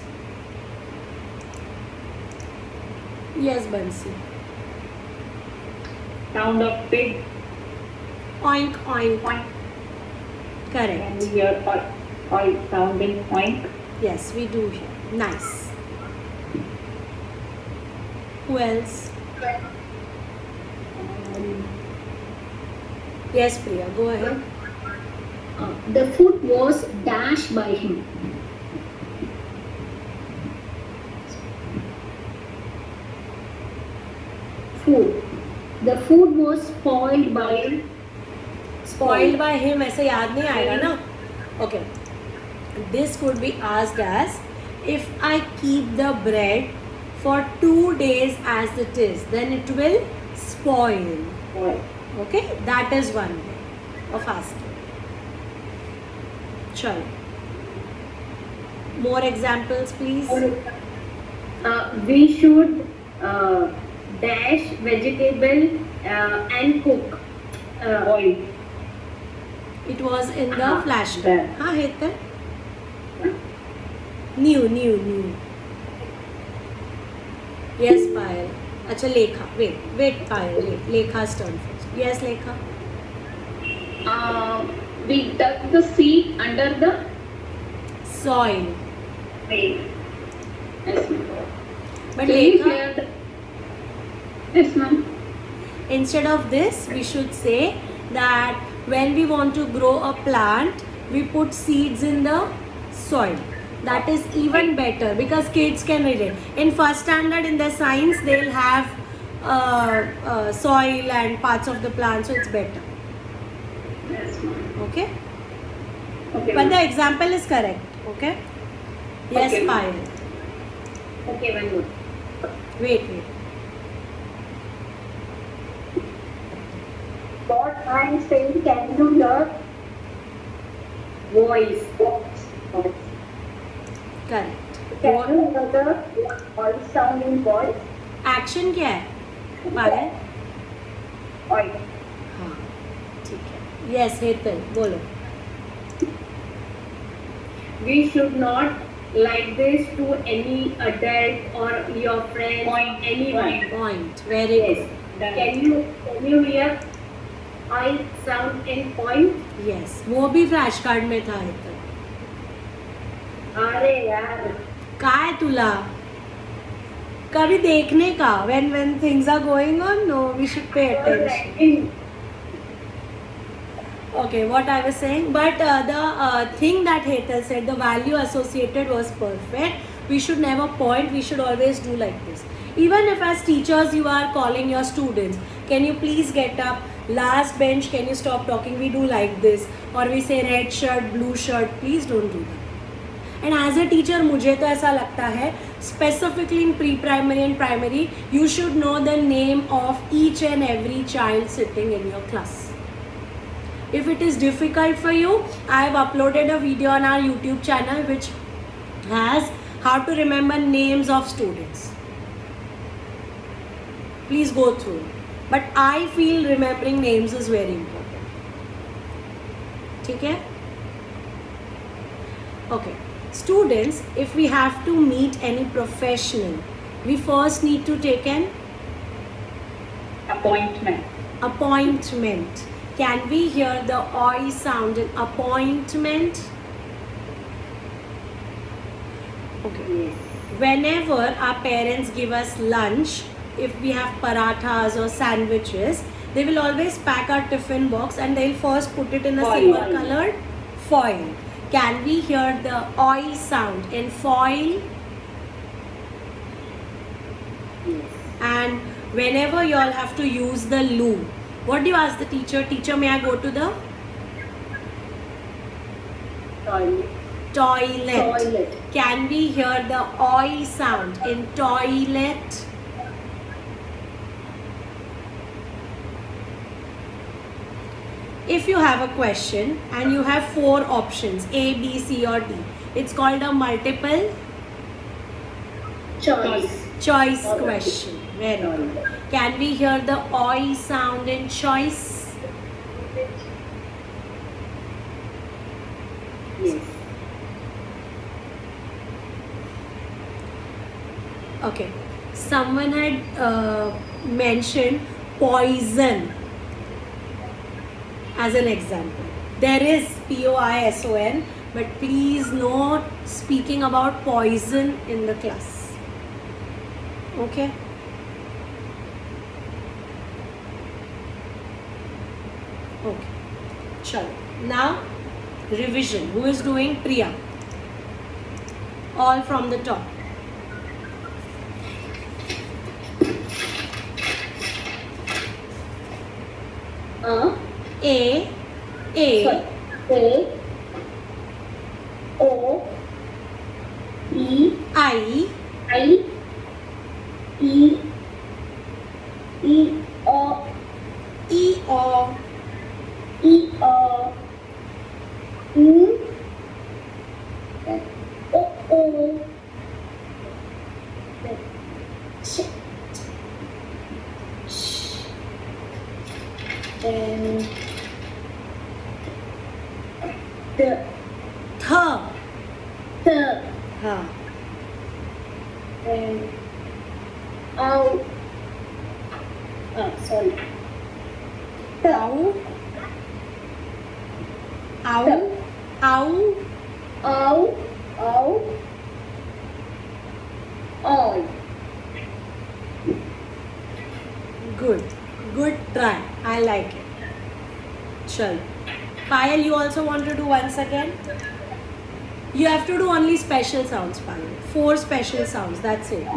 Yes, Bansi. Sound of pig. Oink, oink. Can Correct. we hear oil sounding oink? Yes, we do here. Nice. Who else? Yes, Priya, go ahead. The foot was dashed by him. Food. The food was spoiled by him. Spoiled by him, ऐसे याद नहीं आएगा ना? Okay. This could be asked as, if I keep the bread for 2 days as it is, then it will spoil. Oil. Okay, that is one way of asking. Chalo. More examples, please. We should dash vegetable and cook. Oil. It was in the हाँ, flashcard. there. हाँ Hetal. New. Yes, Payal. अच्छा Lekha. Wait, Payal. Wait. Lekha's turn first. Yes, Lekha. We dug the seed under the Soil. rain. Yes, ma'am. But Can you Lekha, clear the... Yes, ma'am. instead of this, we should say that when we want to grow a plant, we put seeds in the soil. That is even better because kids can read it. In first standard in the science, they'll have soil and parts of the plant, so it's better. Yes, ma'am. Okay? Okay, But the ma'am. example is correct. Okay? Yes, Okay, ma'am. Payal. Okay, very good. Wait. What I'm saying, can you hear? Voice. Correct. Can you hear the voice sound in voice? Action क्या है? Payal? Oil. हाँ, ठीक है. Yes, Hetal, बोलो. We should not like this to any adult or your friend or anyone. Point. Very Yes. good. Can you hear I sound in point? Yes. वो भी flash card में था हेतल. अरे यार. काय तुला? कभी देखने का. When things are going on, no, we should pay attention. Okay, what I was saying, but the thing that Hetal said, the value associated was perfect. We should never point, we should always do like this. Even if as teachers you are calling your students, can you please get up, last bench, can you stop talking, we do like this, or we say red shirt, blue shirt, please don't do that. And as a teacher, मुझे तो ऐसा लगता है, specifically in pre-primary and primary, you should know the name of each and every child sitting in your class. If it is difficult for you, I have uploaded a video on our YouTube channel which has how to remember names of students. Please go through it. But I feel remembering names is very important. ठीक है? Okay. Students, if we have to meet any professional, we first need to take an Appointment. appointment. Can we hear the oi sound in appointment? Okay. Whenever our parents give us lunch, if we have parathas or sandwiches, they will always pack our tiffin box and they'll first put it in a Foil. silver colored foil. Can we hear the oi sound in foil? And whenever you all have to use the loo, what do you ask the teacher? Teacher, may I go to the toilet? Can we hear the oi sound in toilet? If you have a question and you have 4 options, A, B, C or D, it's called a multiple choice question. Very good. Can we hear the oi sound in choice? Yes. Okay. Someone had mentioned poison as an example. There is POISON, but please not speaking about poison in the class. Okay? Okay. Chalo. Now, revision. Who is doing? Priya. All from the top. A, O E I, I E E O E, O, E O U O Ch Ch then The. th. The. हाँ. And ow. Sorry. Ow. Ow. Ow. Ow. Ow. Ow. Good. Good try. I like it. Chalo. Payal, you also want to do once again? You have to do only special sounds, Payal. 4 special sounds. That's it.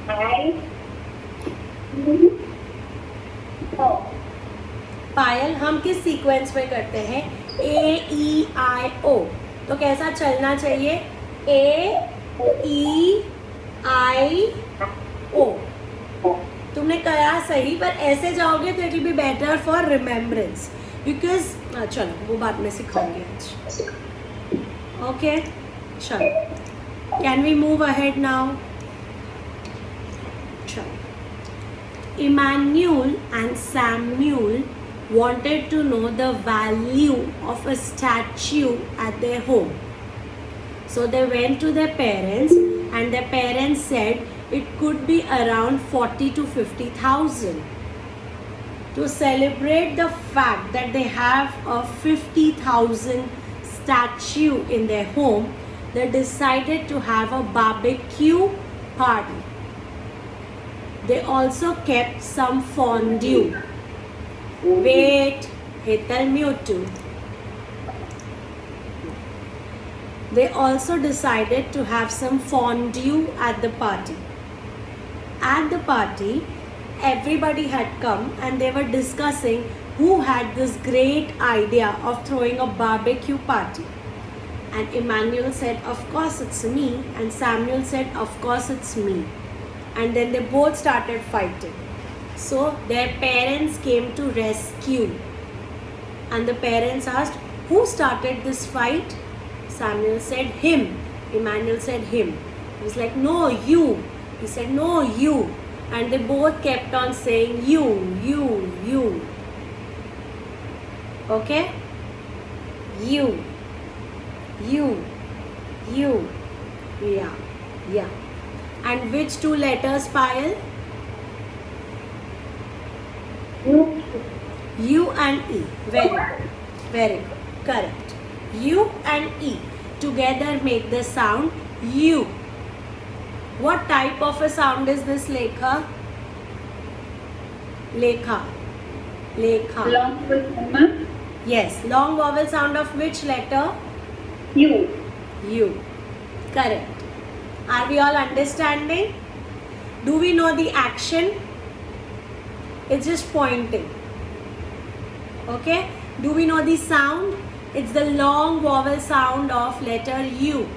I. Oh. पायल हम किस sequence में करते हैं? A-E-I-O. तो कैसा चलना चाहिए? A-E-I-O. तुमने कहा सही, पर ऐसे जाओगे तो it will be better for remembrance, because चलो वो बाद में सिखाऊंगी आज. ओके, चलो. Can we move ahead now? चलो. Emmanuel and Samuel wanted to know the value of a statue at their home. So they went to their parents, and their parents said it could be around 40 to 50,000. To celebrate the fact that they have a 50,000 statue in their home, they decided to have a barbecue party. They also kept some fondue. Wait, Hetal mute too. They also decided to have some fondue at the party. At the party, everybody had come and they were discussing who had this great idea of throwing a barbecue party. And Emmanuel said, of course it's me. And Samuel said, of course it's me. And then they both started fighting. So their parents came to rescue. And the parents asked, who started this fight? Samuel said, him. Emmanuel said, him. He was like, no, you. He said, no, you. And they both kept on saying, you. Okay? You. Yeah. And which 2 letters, Payal? U and E. Very good. Correct. U and E together make the sound U. What type of a sound is this, Lekha? Lekha. Long with Amma. Yes. Long vowel sound of which letter? You. U. Correct. Are we all understanding? Do we know the action? It's just pointing. Okay? Do we know the sound? It's the long vowel sound of letter U.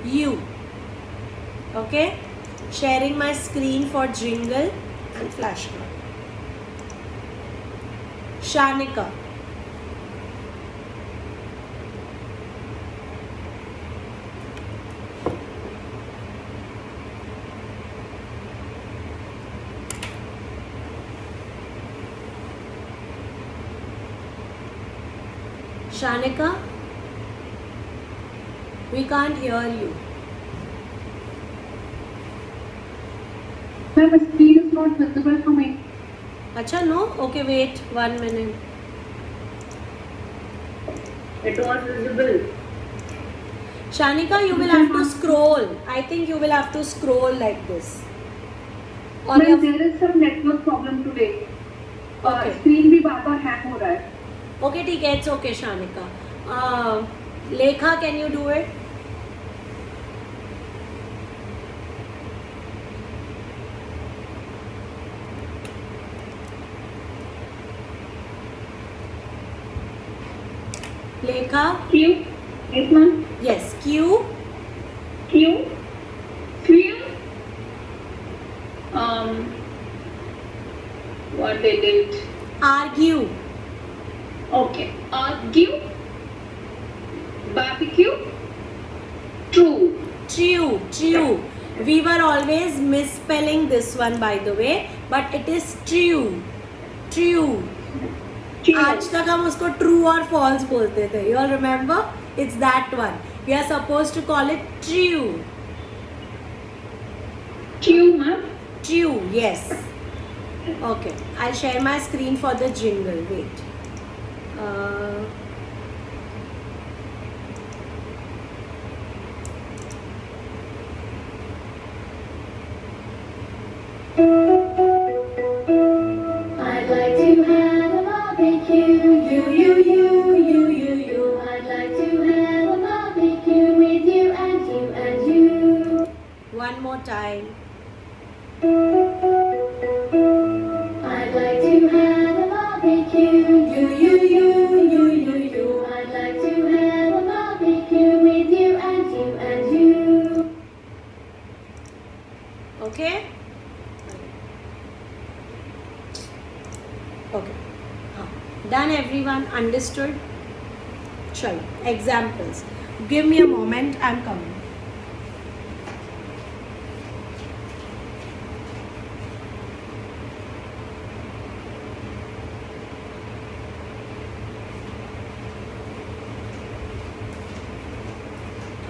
U. Okay? Sharing my screen for jingle and flashcard. Shanika. Shanika, we can't hear you. Ma'am, the screen is not visible for me. Acha, no? Okay, wait 1 minute. It was visible. Shanika, you will have to scroll. I think you will have to scroll like this. On Ma'am, your there is some network problem today. Okay. Screen भी बार-बार hang हो रहा है. Okay, ठीक है, it's okay, Shanika. Lekha, can you do it? Lekha? Q. Yes, ma'am. Yes, Q. Q. What they did. Argue. Okay. Argue. Barbecue. True. True. We were always misspelling this one, by the way, but it is true. आज तक हम उसको true और false बोलते थे. You all remember? It's that one. We are supposed to call it true. True, ma'am. True, yes. Okay, I'll share my screen for the jingle. Wait. I'd like to have a barbecue. You. I'd like to have a barbecue with you and you and you. One more time. I'd like to have a barbecue. You. I'd like to have a barbecue with you and you and you. Okay? Okay. Done, everyone? Understood? Chalo. Examples. Give me a moment. I'm coming.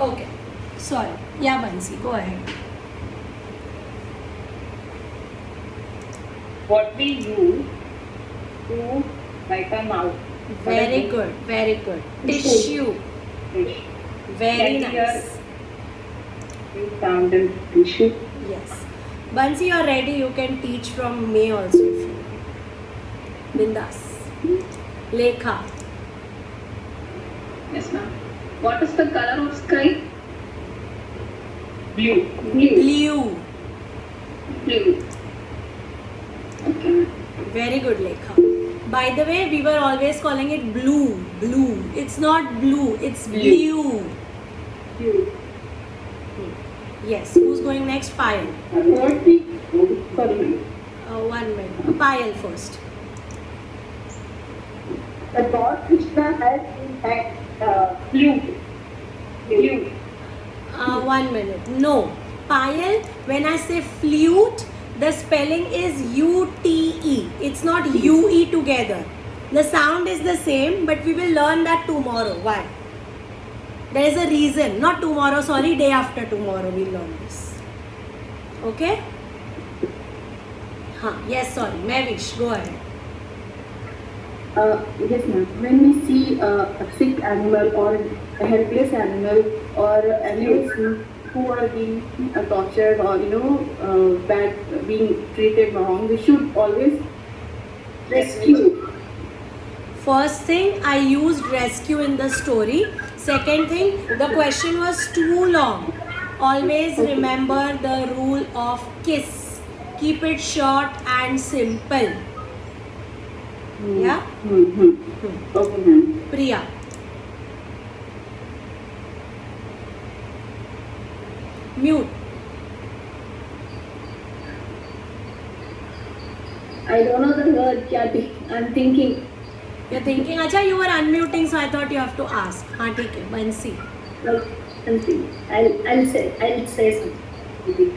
Okay. Sorry. Yeah, Bansi, go ahead. What we use to wipe a mouth. Very good. Very good. Tissue. Fish. Very Can hear nice. You sound in tissue. Yes. Bansi, you're ready. You can teach from me also if you want. Bindas. Lekha. Yes, ma'am. What is the color of sky? Blue. Blue. Blue. Okay. Very good, Lekha. By the way, we were always calling it blue. Blue. It's not blue. It's blue. Blue. Yes. Who's going next? Payal. What we sorry. 1 minute. Payal first. The God Krishna has in fact Blue. Blue. 1 minute. No. Payal, when I say flute, the spelling is U-T-E. It's not U-E together. The sound is the same, but we will learn that tomorrow. Why? There is a reason. Not tomorrow, sorry, day after tomorrow we'll learn this. Okay? Yes, sorry. Mavish, go ahead. Yes, ma'am. When we see a sick animal or a helpless animal or animals who are being tortured or bad, being treated wrong, we should always rescue. First thing, I used rescue in the story. Second thing, the question was too long. Always remember the rule of KISS. Keep it short and simple. Yeah? Okay, ma'am. Priya. Mute. I don't know the word. I'm thinking. You're thinking, Acha, you were unmuting, so I thought you have to ask. हाँ ठीक है, Bansi. Like something. I'll say something.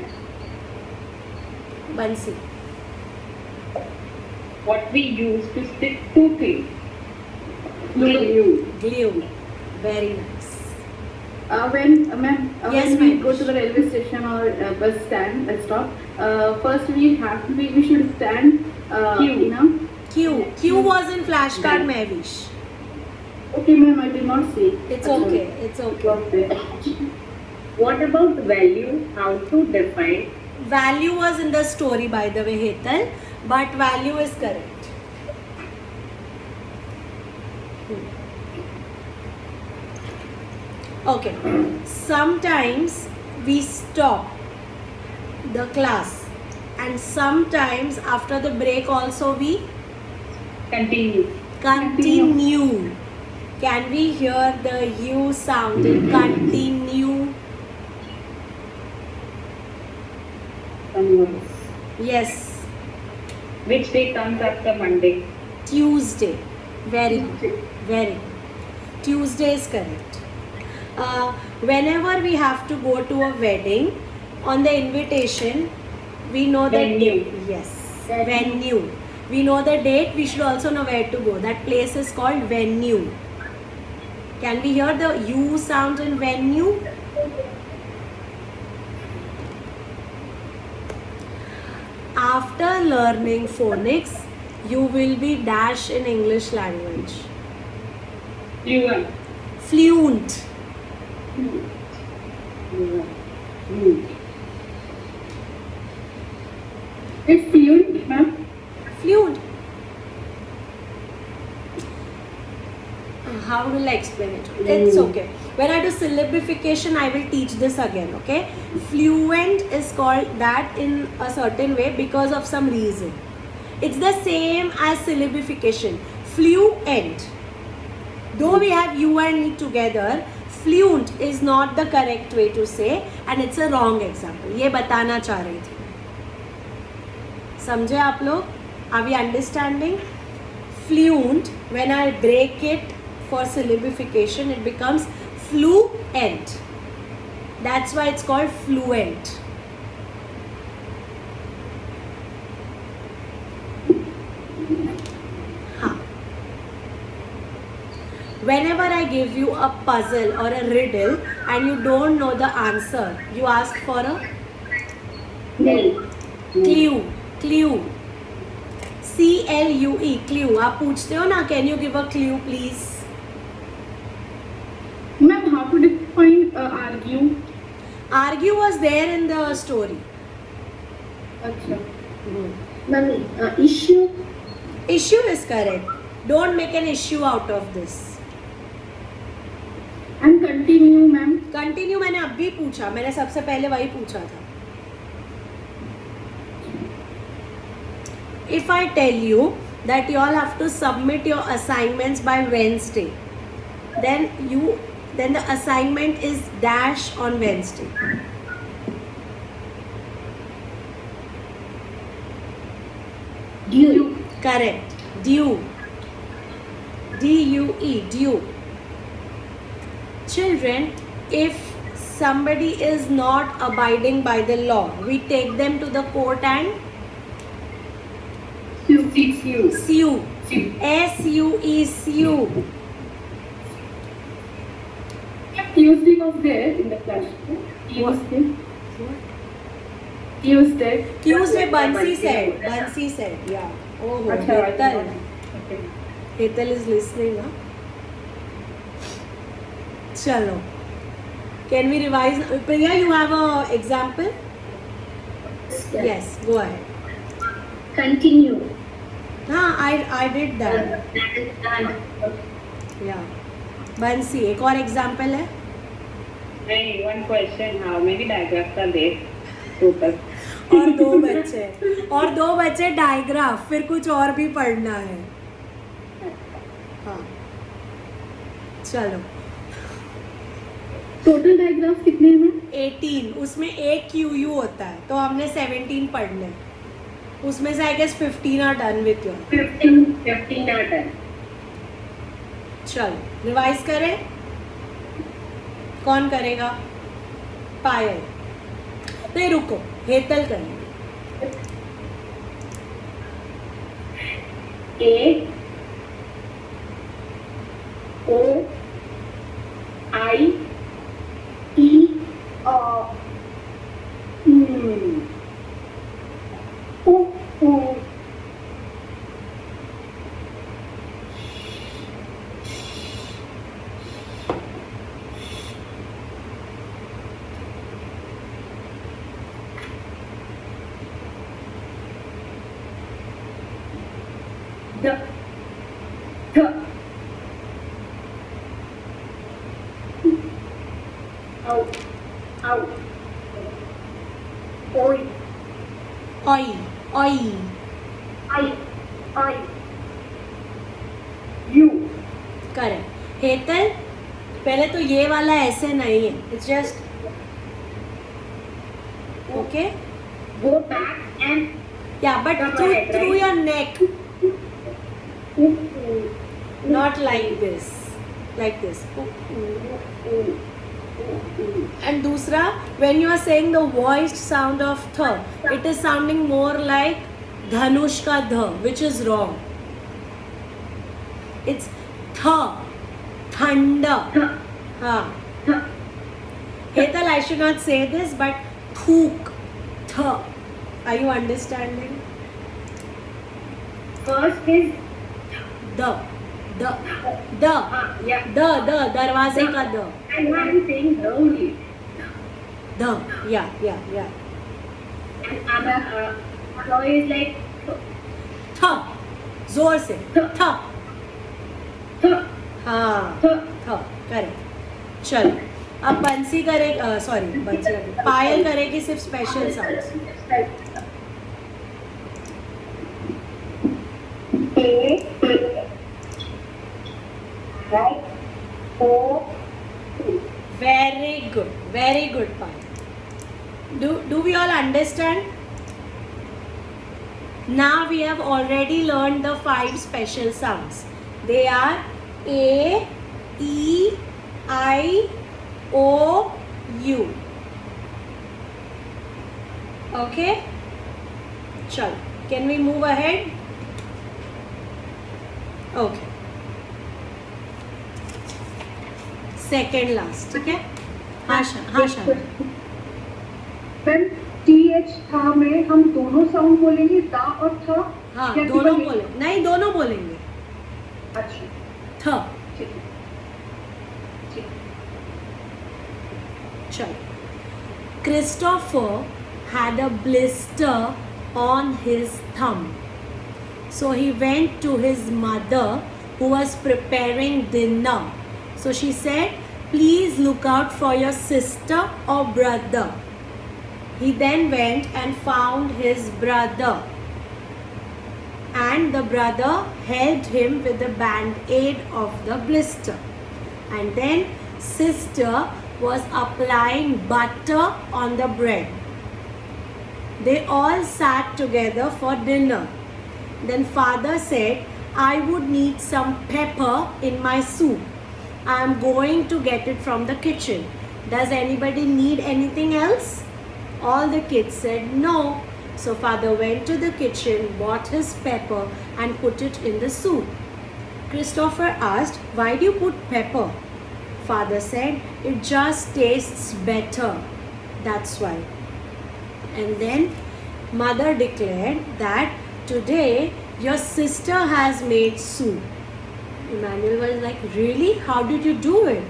Bansi. What we use to stick two things. Glue. Glue. Very nice. When Yes, we ma'am. go to the railway station or bus stand, bus stop, first we should stand. Q. Q was in flashcard, Mavish. Okay, ma'am, I did not see. It's okay. It's okay. What about value? How to define? Value was in the story, by the way, Hetal. But value is correct. Okay. Sometimes we stop the class, and sometimes after the break also we Continue. continue. Can we hear the U sound in continue? Yes. Which day comes after Monday? Tuesday. Very good. Very good. Tuesday is correct. Whenever we have to go to a wedding, on the invitation, we know that Venue. yes, venue. We know the date, we should also know where to go. That place is called venue. Can we hear the U sound in venue? After learning phonics, you will be dash in English language. Fluent. Fluent. It's fluent, ma'am. Fluent. How will I explain it? It's okay. When I do syllabification, I will teach this again, okay? Fluent is called that in a certain way because of some reason. It's the same as syllabification. Fluent. Though we have U and E together, fluent is not the correct way to say and it's a wrong example. ये बताना चाह रही थी. समझे आप लोग? Are we understanding? Fluent, when I break it for syllabification, it becomes fluent. That's why it's called fluent. Whenever I give you a puzzle or a riddle and you don't know the answer, you ask for a clue. Clue. CLUE. Clue. आप पूछते हो ना, can you give a clue please? Ma'am, how to define argue? Argue was there in the story. Acha. Mummy, issue. Issue is correct. Don't make an issue out of this. And continue, ma'am. Continue मैंने अभी पूछा, मैंने सबसे पहले वही पूछा था. If I tell you that you all have to submit your assignments by Wednesday, then the assignment is dash on Wednesday. Due. Correct. Due. DUE. Due. Children, if somebody is not abiding by the law, we take them to the court and sue. SUE. Sue. Tuesday was there in the class. Tuesday. Bansi said. Yeah. Oh, Acha. Hetal is listening, huh? Chalo. Can we revise? Priya, you have an example? Yes, go ahead. Continue. I did that. Yeah. Bansi, एक और example है? नहीं, one question. How many diagrams are there? Total. और दो बच्चे digraph, फिर कुछ और भी पढ़ना है. हाँ. चलो. Total diagrams कितने हैं, ma'am? 18. उसमें एक QU होता है, तो हमने 17 पढ़ने. उसमें से I guess 15 are done with you. 15 are done. चलो, रिवाइज करें. कौन करेगा? पायल. नहीं रुको, हेतल करेंगे. A O I E Oi. U correct. Hetal, पहले तो ये वाला ऐसे नहीं है. It's just okay. go back and Yeah, but through your neck, not like this. Like this. And दूसरा, when you are saying the voiced sound of th, it is sounding more like धनुष का ध, which is wrong. It's th, thunder. हाँ. Hetal, I should not say this, but thuk, th. Are you understanding? First is The, yeah. दरवाजे का the. And now I'm saying the only. The, yeah. And now is like थ, जोर से थ. th. हाँ, थ, correct. चलो, अब बंसी करे, सॉरी बंसी करे, पायल करेगी सिर्फ special sounds. Right? O. Very good, Payal. Do we all understand? Now we have already learned the 5 special sounds. They are A, E, I, O, U. Okay? Chalo. Can we move ahead? Okay. Second last, ठीक है? हाँ शान. Ma'am TH था में हम दोनों sound बोलेंगे, ता और था. हाँ, या दोनों केवल एक? बोले. नहीं, दोनों बोलेंगे. अच्छा, थ. ठीक है. ठीक. चलो. Christopher had a blister on his thumb. So he went to his mother who was preparing dinner. So she said, please look out for your sister or brother. He then went and found his brother. And the brother helped him with the band-aid of the blister. And then sister was applying butter on the bread. They all sat together for dinner. Then father said, I would need some pepper in my soup. I am going to get it from the kitchen. Does anybody need anything else? All the kids said no. So father went to the kitchen, bought his pepper and put it in the soup. Christopher asked, why do you put pepper? Father said, it just tastes better. That's why. And then mother declared that today your sister has made soup. Emmanuel was like, really? How did you do it?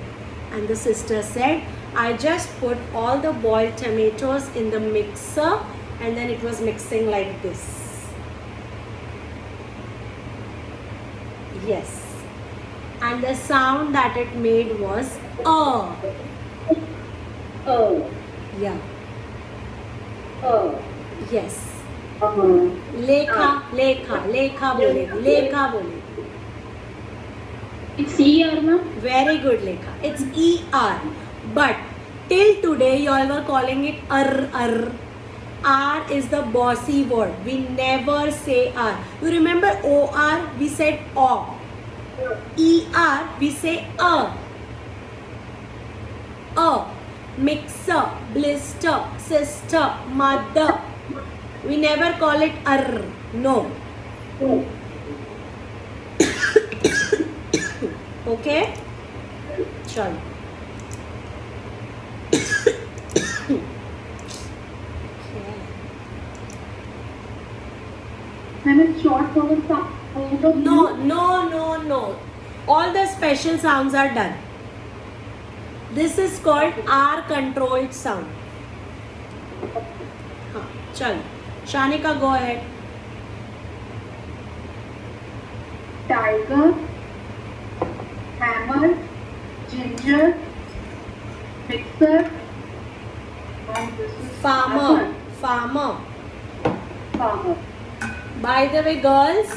And the sister said, I just put all the boiled tomatoes in the mixer and then it was mixing like this. Yes. And the sound that it made was Oh. Yeah. Oh. Yes. लेखा बोलेगी. It's ER, ma'am. Very good, Lekha. It's ER. But till today, you all were calling it R. R is the bossy word. We never say R. You remember OR? We said O. ER, we say A. Mixer, blister, sister, mother. We never call it R. No. Okay? Chalo. मैंने short vowel sound of No. All the special sounds are done. This is called R controlled sound. हाँ, चलो. Shanika, go ahead. tiger, hammer, ginger, mixer, and this is Farmer. By the way, girls,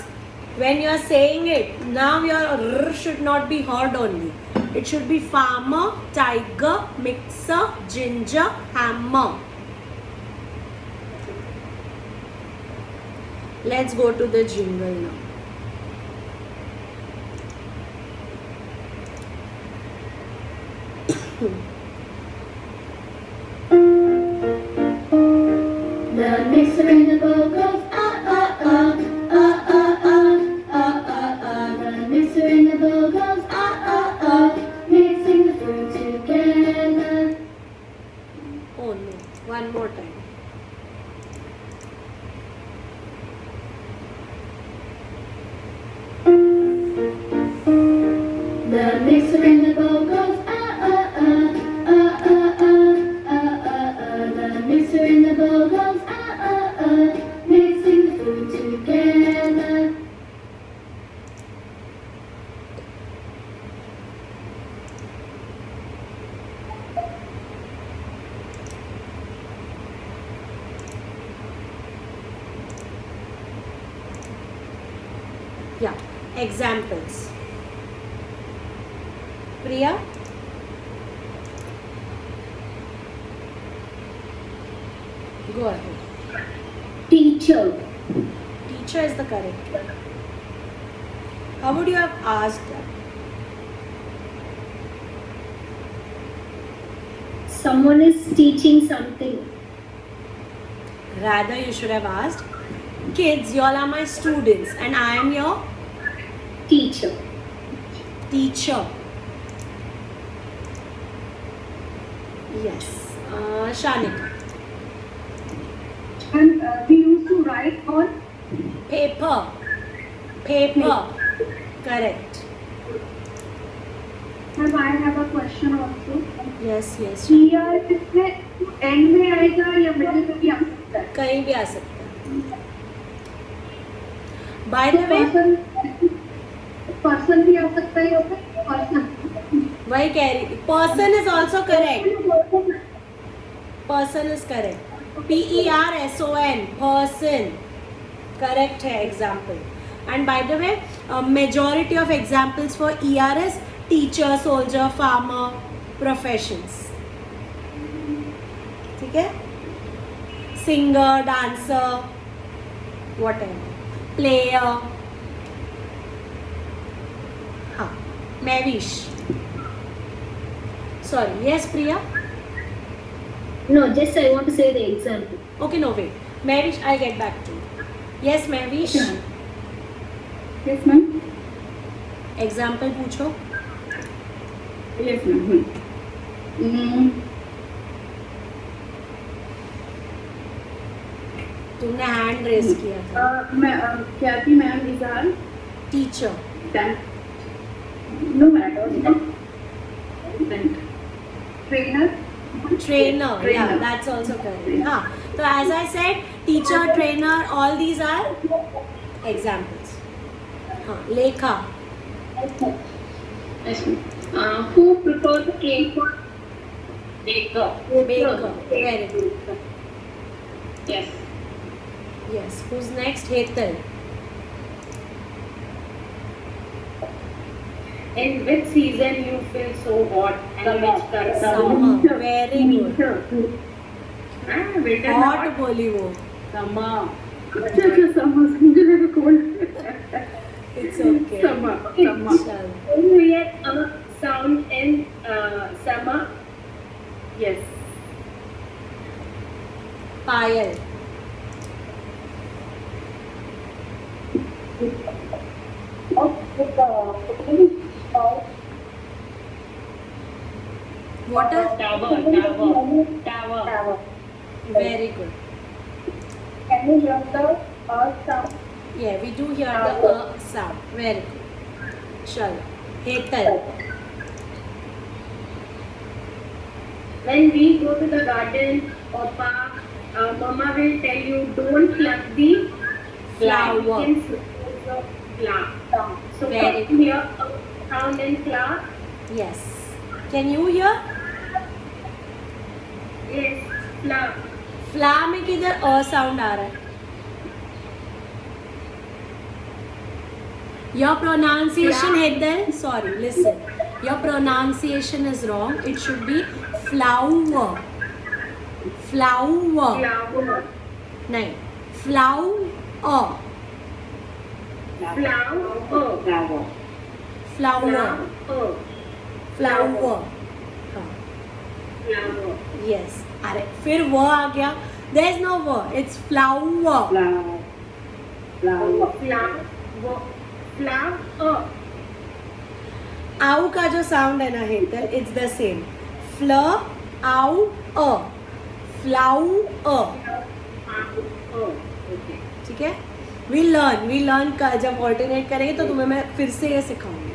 when you are saying it, now your R should not be heard only. It should be farmer, tiger, mixer, ginger, hammer. Let's go to the jingle now. The mixer in the bowl goes ah ah ah. mixer in the bowl goes the mixer in the bowl goes mixing the food together. Yeah, examples. Priya? Go ahead. Teacher. Teacher is the correct one. How would you have asked that? Someone is teaching something. Rather, you should have asked, kids, y'all are my students and I am your Teacher. teacher. Yes. Shanika. And we used to write on Paper. Paper. Correct. Ma'am, I have a question also. Yes, yes. ER किसमें end में आएगा या middle में भी आ सकता है? कहीं भी आ सकता है. By the way, person भी आ सकता है या फिर person? वही कह रही. Person is also correct. Person is correct. Person. Person. Correct है example. And by the way, majority of examples for ER is teacher, soldier, farmer, professions. ठीक है? Singer, dancer, whatever. Player. हाँ. Mavish. Sorry. Yes, Priya? No, just I want to say the example. Okay, no, wait. Mavish, I'll get back to you. Yes, Mavish. Yes, ma'am. Example पूछो. Yes, ma'am. तुमने hand raise किया था. Kathy ma'am is our Teacher. no matter. Trainer? Trainer. Yeah, that's also correct. हाँ. So as I said, teacher, trainer, all these are examples. हाँ. Lekha. Yes, ma'am. Who prefers cake? Baker. Baker. Very good. Yes. Yes. Who's next? Hetal. In which season you feel so hot and which color? Summer. Very good. Winter Hot not. बोली वो. Summer. अच्छा summer. मुझे लगा cold. It's okay. Summer. चलो. Can you hear a sound in summer? Yes. Payal. What a Tower. very good. Can you hear the sound? Yeah, we do hear the sound. Very good. Chalo. Hetal. When we go to the garden or park, Mama will tell you don't pluck the Flower. You can pluck the flower. So Very can you hear a sound in flower? Yes. Can you hear? Yes, flower. फ्ला में किधर a sound आ रहा है? Your pronunciation, Hetal. Sorry, listen. Your pronunciation is wrong. It should be flower. Flower. Flower. नहीं. Flower. Flower. Flower. Flower. हाँ. Flower. Yes. अरे फिर वो आ गया. There is no वो. It's flower. Flower. आउ का जो साउंड है ना हेतल, इट्स द सेम. फ्ल आउ अ. फ्लाउ ठीक है. वी लर्न का जब ऑल्टरनेट करेंगे तो तुम्हें मैं फिर से ये सिखाऊंगी.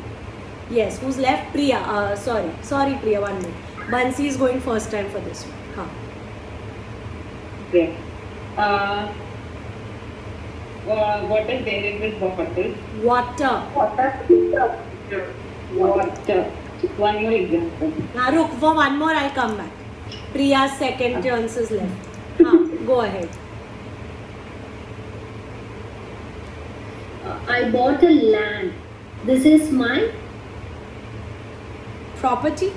Yes, who's left? Priya. Sorry, Priya. One minute. Bansi is going first time for this one. Huh. Okay. What is there in this bottle? Water. Water. One more example. Now, look, for one more, I'll come back. Priya's second chance is left. Go ahead. I bought a land. This is my Property.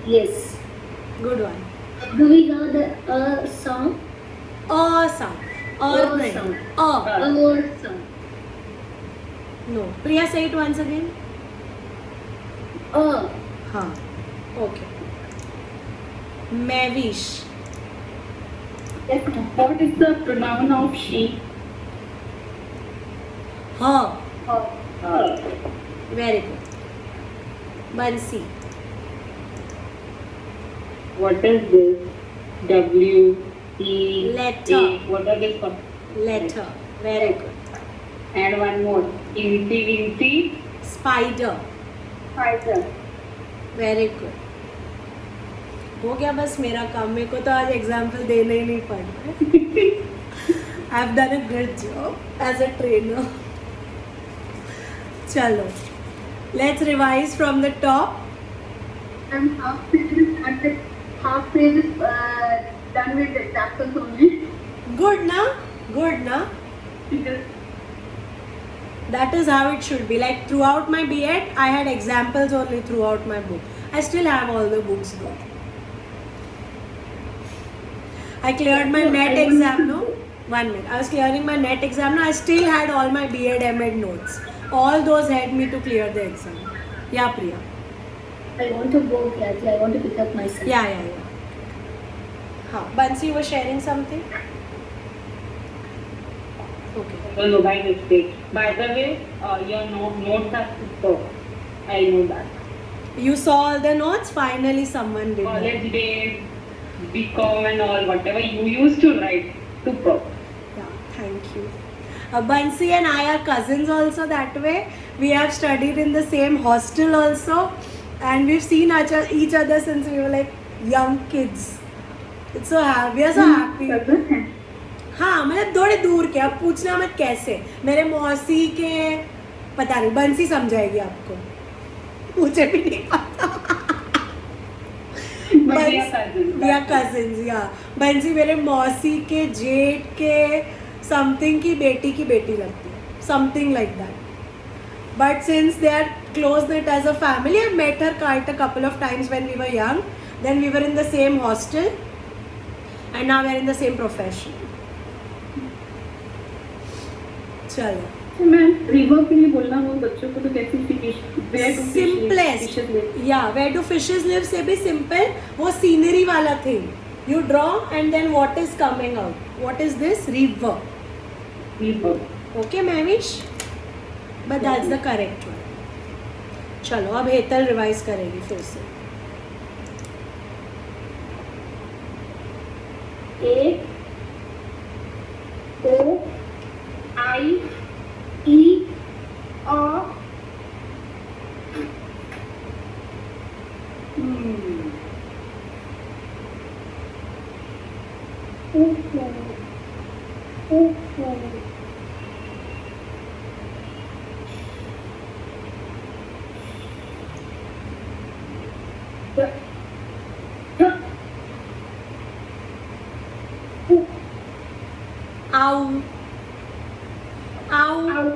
yes. Good one. Do we hear the sound? A sound. A sound. A. Sound. No. Priya, say it once again. A. Huh. Okay. Mavish. Yes, ma'am. What is the pronoun of she? Her. Uh, Very good. Bansi. what is this? W, E, Letter. A. What are these called? Letter. Very good. And one more. Incy, Vincy. Spider. Very good. हो गया बस मेरा काम. मेरे को तो आज example देने ही नहीं पड़े. I have done a good job as a trainer. चलो, let's revise from the top. And half page is done with examples only. Good ना? गुड ना? That is how it should be. Like throughout my B.Ed, I had examples only throughout my book. I still have all the books though. I cleared my NET exam, no? 1 minute. I was clearing my NET exam, no? I still had all my B.Ed, M.Ed notes. All those helped me to clear the exam. Yeah, Priya. I want to go, Kathy. I want to pick up my son. Yeah. Huh. Bansi, you were sharing something? Okay. No, by mistake. By the way, your notes are superb. I know that. You saw all the notes? Finally, someone did that. College days, BCom and all, whatever you used to write, superb. Yeah, thank you. Bansi and I are cousins also that way. We have studied in the same hostel also. And we've seen each other since we were like young kids. It's so happy. We are so happy. हाँ, मतलब थोड़े दूर के. अब पूछना मत कैसे. मेरे मौसी के पता नहीं. बंसी समझाएगी आपको. मुझे भी नहीं पता. But we are cousins. We are cousins, yeah. बंसी मेरे मौसी के जेठ के something की बेटी लगती है. Something like that. But since they are close knit as a family, I met her quite a couple of times when we were young. Then we were in the same hostel, and now we are in the same profession. चलो. तो मैं river के लिए बोलना हो बच्चों को तो कैसे fish Simplest. Yeah, where do fishes live से भी simple. वो scenery वाला thing. You draw and then what is coming out? What is this? River. River. Okay, Mavish? But that's the correct one. चलो, अब हेतल रिवाइज करेगी फिर से. A O I E O आउ. आउ.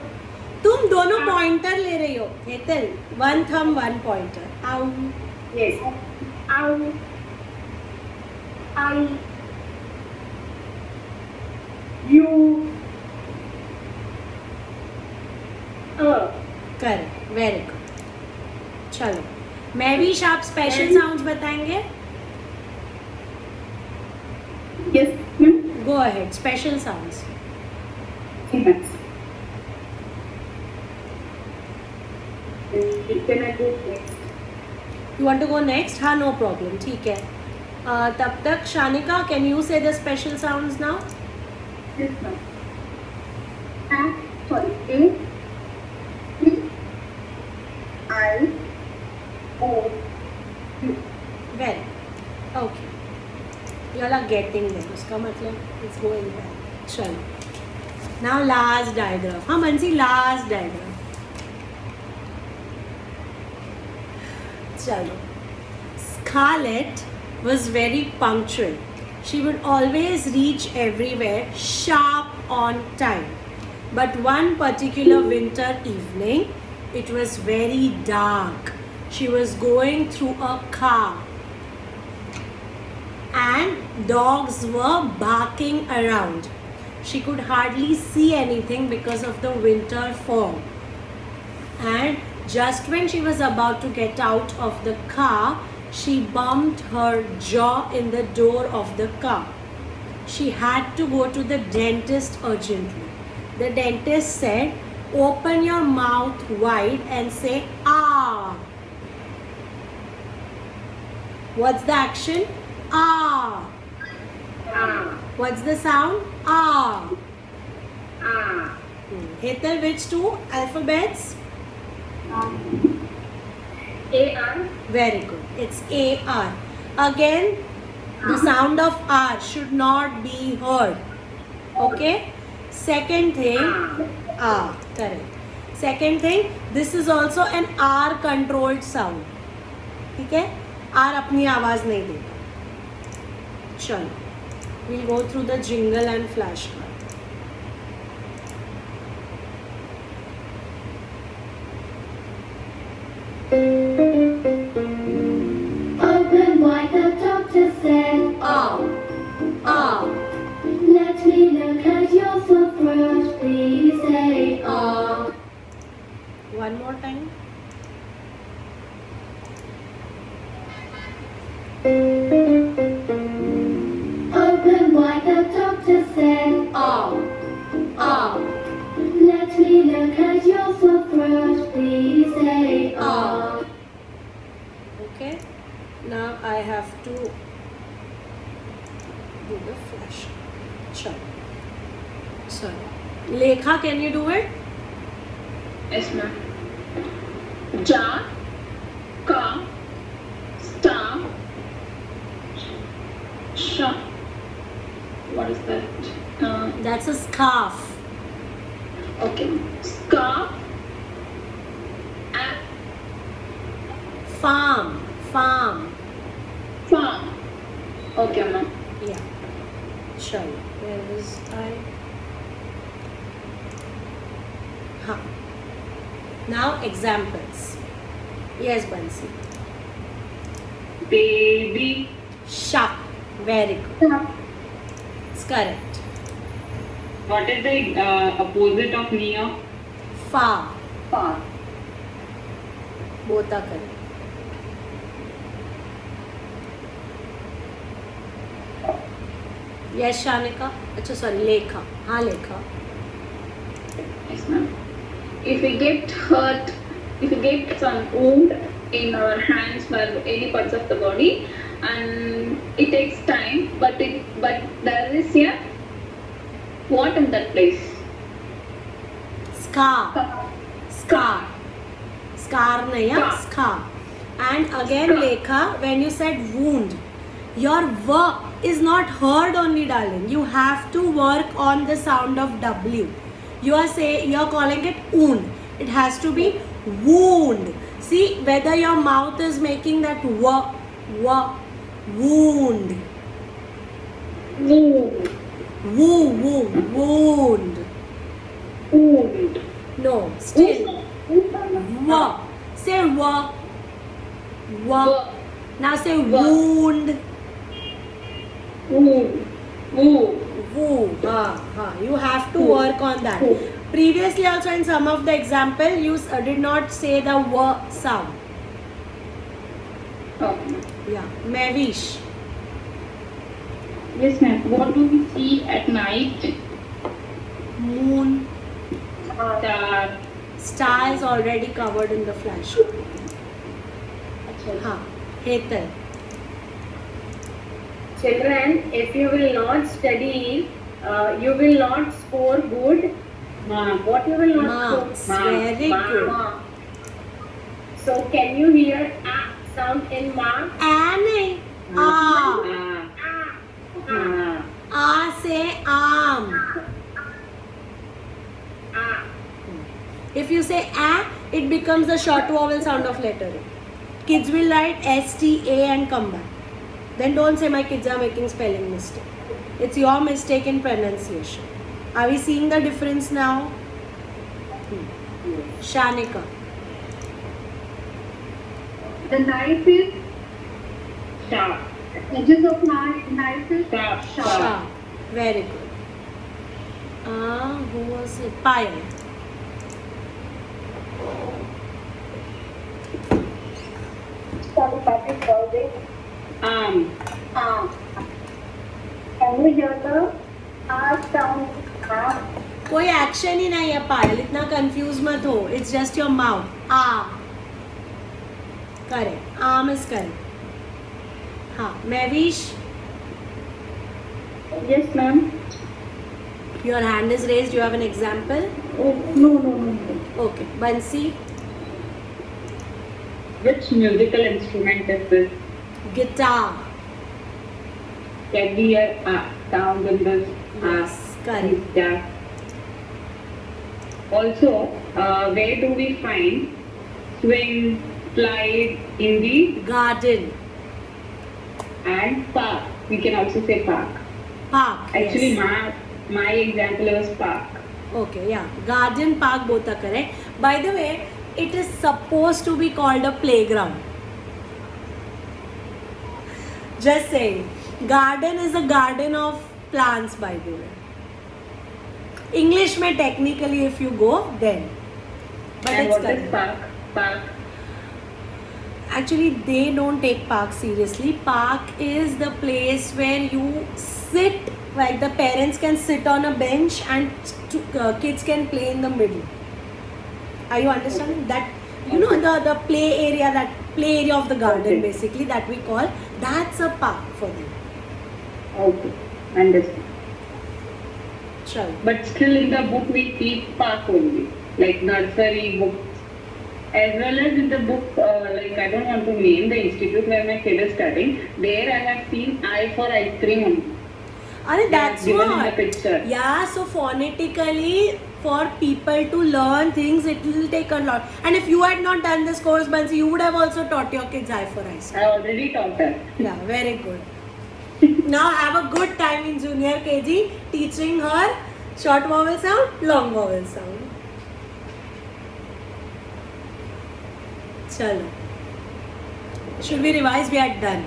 तुम दोनों पॉइंटर ले रही हो हेतल. 1 thumb 1 pointer. आउ. yes ow I U correct. Very good. चलो, मैविश आप स्पेशल साउंड्स बताएंगे. Yes, ma'am. Go ahead. Special sounds. Yes. Can I go next? You want to go next? हाँ, no problem. ठीक है. तब तक शानिका, can you say the special sounds now? Yes, ma'am. A, sorry, A, E, I, Oh. Well, okay. You all are getting there. उसका मतलब it's going well. चलो. Now last diagram. हाँ Mansi, last diagram. चलो. Scarlett was very punctual. She would always reach everywhere sharp on time. But one particular winter evening, it was very dark. She was going through a car and dogs were barking around. She could hardly see anything because of the winter fog. And just when she was about to get out of the car, she bumped her jaw in the door of the car. She had to go to the dentist urgently. The dentist said, "Open your mouth wide and say ah." What's the action? Ah. What's the sound? Ah. Hetal, which two alphabets? A-R. Very good. It's A-R. Again, the sound of R should not be heard. Okay? Second thing, correct. Second thing, this is also an R controlled sound. ठीक है? R अपनी आवाज नहीं देगा. चलो. We'll go through the jingle and flashcard. Open wide, the doctor said. Ah. Ah. Let me look at your first. Please say ah. One more time. Open wide, the doctor said. Ah. Ah. Let me look at your first. Please say ah. Okay. Now I have to do the flash. Chalo. Sorry. Lekha, can you do it? Yes, ma'am. Ja, ka, sta, sha. What is that? That's a scarf. Okay. Scarf. Farm. Farm. Farm. Okay, ma'am. Yeah. Chalo. Where was I? Huh. Now examples. Yes, Bansi. Baby. Shark. Very good. It's correct. What is the opposite of near? Far. Far. Both are correct. Yes, Shanika. Achha, sorry, Lekha. हाँ, Lekha. Yes, ma'am. If we get hurt, if we get some wound in our hands or any parts of the body, and it takes time, but there is a what in that place? Scar. Scar. Scar nahi, yeah? Scar. And again, Lekha, when you said wound, your work is not heard only, darling. You have to work on the sound of W. You are calling it wound. It has to be wound. See whether your mouth is making that wound. Wound. Wound. Wound. No, still. Say wa. Now say wound. Wound. Wound. Woo. You have to work on that. Previously also in some of the example you did not say the w sound. Okay. Yeah. Mavish. Yes, ma'am. What do we see at night? Moon. Star. Star is already covered in the flash. Hetal. Children, if you will not study, you will not score good. What you will not Marks. score? Very good. So can you hear a? sound in ma. A नहीं, आ. Ah. आ से आम. Ah. If you say a, it becomes the short vowel sound of letter A. Kids will write STA and come back. Then don't say my kids are making spelling mistake. It's your mistake in pronunciation. Are we seeing the difference now? Shanika. The knife is Sharp. edges of knife is Sharp. Sha. Very good. Who was it? Payal. Sorry, Patrick called it. Arm. Can you hear the R sound? R. कोई action ही नहीं है पायल, इतना confuse मत हो. It's just your mouth. आ. Correct. Um is correct. हाँ, Mahvish. Yes, ma'am. Your hand is raised. You have an example? Oh, no. Okay. Bansi. Which musical instrument is this? Guitar. Can we hear sound in this? Yes, correct. Yeah. Also, where do we find swing, slide in the Garden. and park? We can also say park. Park. Actually, yes. my example was park. Okay, yeah. Garden, park, both are correct. By the way, it is supposed to be called a playground. Just saying. Garden is a garden of plants, by the way. English में technically if you go, then. But And it's what is correct. park? Actually, they don't take park seriously. Park is the place where you sit, like the parents can sit on a bench and kids can play in the middle. Are you understanding that? You know the play area of the garden, Okay. basically, that we call, that's a park for them. Okay, understand. Chalo. But still in the book we keep park only, like nursery books. As well as in the book, like I don't want to name the institute where my kid is studying, there I have seen I for ice cream only. Arey, that's given in the what. picture. Yeah, so phonetically, for people to learn things, it will take a lot. And if you had not done this course, Bansi, you would have also taught your kids I for ice. I already taught her. Yeah, very good. Now have a good time in junior KG teaching her short vowel sound, long vowel sound. Chalo. Should we revise? We are done.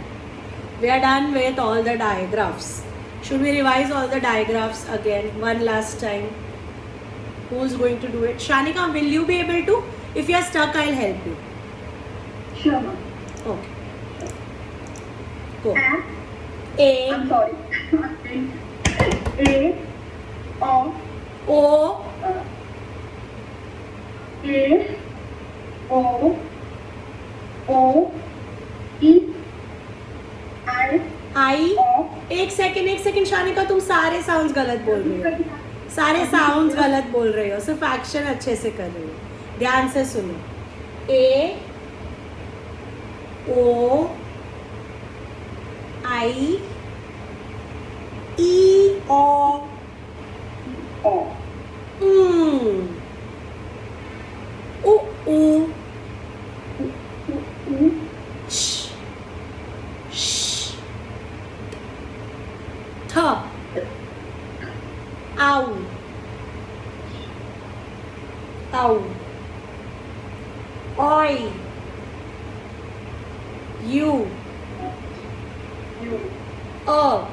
We are done with all the diagraphs. Should we revise all the diagraphs again one last time? Who's going to do it? Shanika, will you be able to? If you are stuck, I'll help you. Sure, ma'am. Okay. Go. And A. I'm sorry. A, O, O. A, O, O, E, I, I. O. एक second शानिका, तुम सारे sounds गलत बोल रही हो. सारे sounds गलत बोल रही हो. सिर्फ एक्शन अच्छे से कर रही हो. ध्यान से सुनो. A, O, I, E, O. O. U, U. U, Sh. Sh. Th. Ow. Ow. Oi. You. U, A.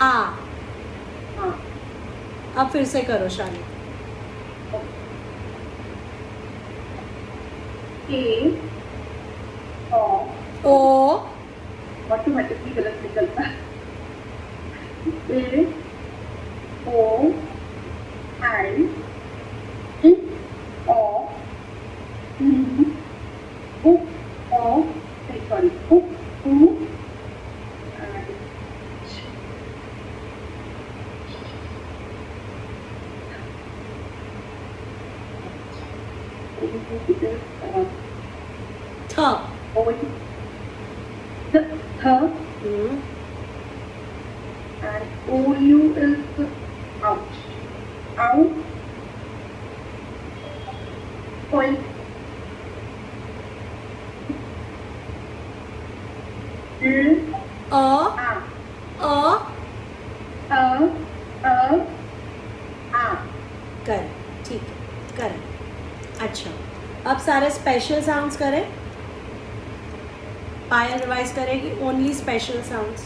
Uh. A. अब फिर से करो शानी. A, O. O. Automatically गलत निकलता है. A, O, I, E, O, E, U, O, sorry, U, U, and th. O, th, Hmm. and OU is out. Out. Point. A, A, a. A. Correct, ठीक है, correct. अच्छा, अब सारे special sounds करें. पायल revise करेगी only special sounds.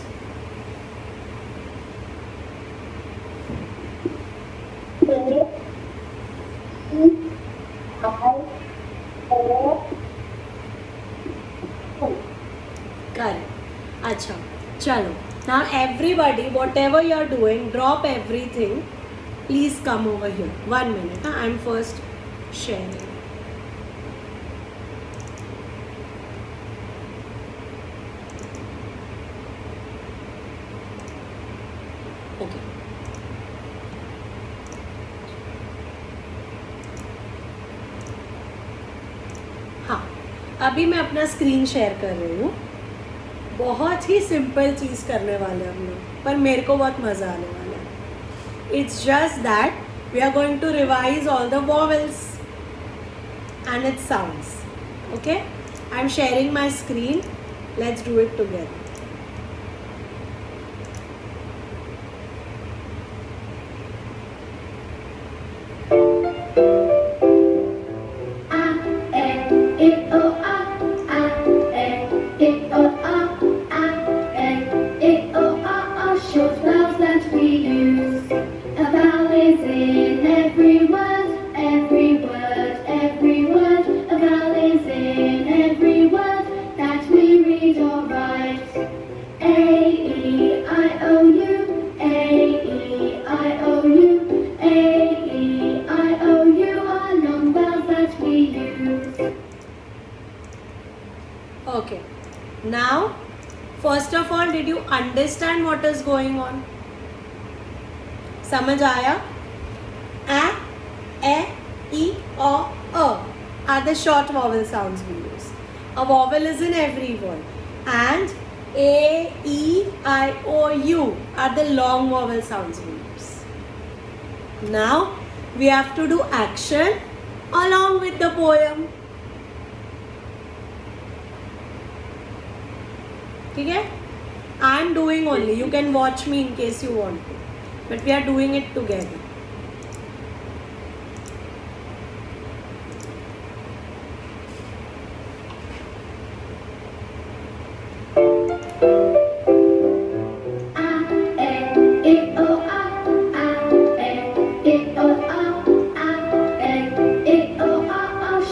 Correct. अच्छा, चलो. Now everybody, whatever you are doing, drop everything. Please come over here. 1 minute. I'm first sharing. Okay. हाँ, अभी मैं अपना स्क्रीन शेयर कर रही हूँ. बहुत ही सिंपल चीज़ करने वाले हम लोग, पर मेरे को बहुत मज़ा आने वाला है. It's just that we are going to revise all the vowels and its sounds. Okay, I am sharing my screen. Let's do it together. Short vowels that we use. A vowel is in every word, every word, every word. A vowel is in every word that we read or write. A-E-I-O-U, A-E-I-O-U, A-E-I-O-U are long vowels that we use. Okay, now first of all, did you understand what is going on? समझ आया? A, E, I, O, A are the short vowel sounds we use. A vowel is in every word. And A, E, I, O, U are the long vowel sounds we use. Now we have to do action along with the poem. ठीक है? I am doing only. You can watch me in case you want to. But we are doing it together.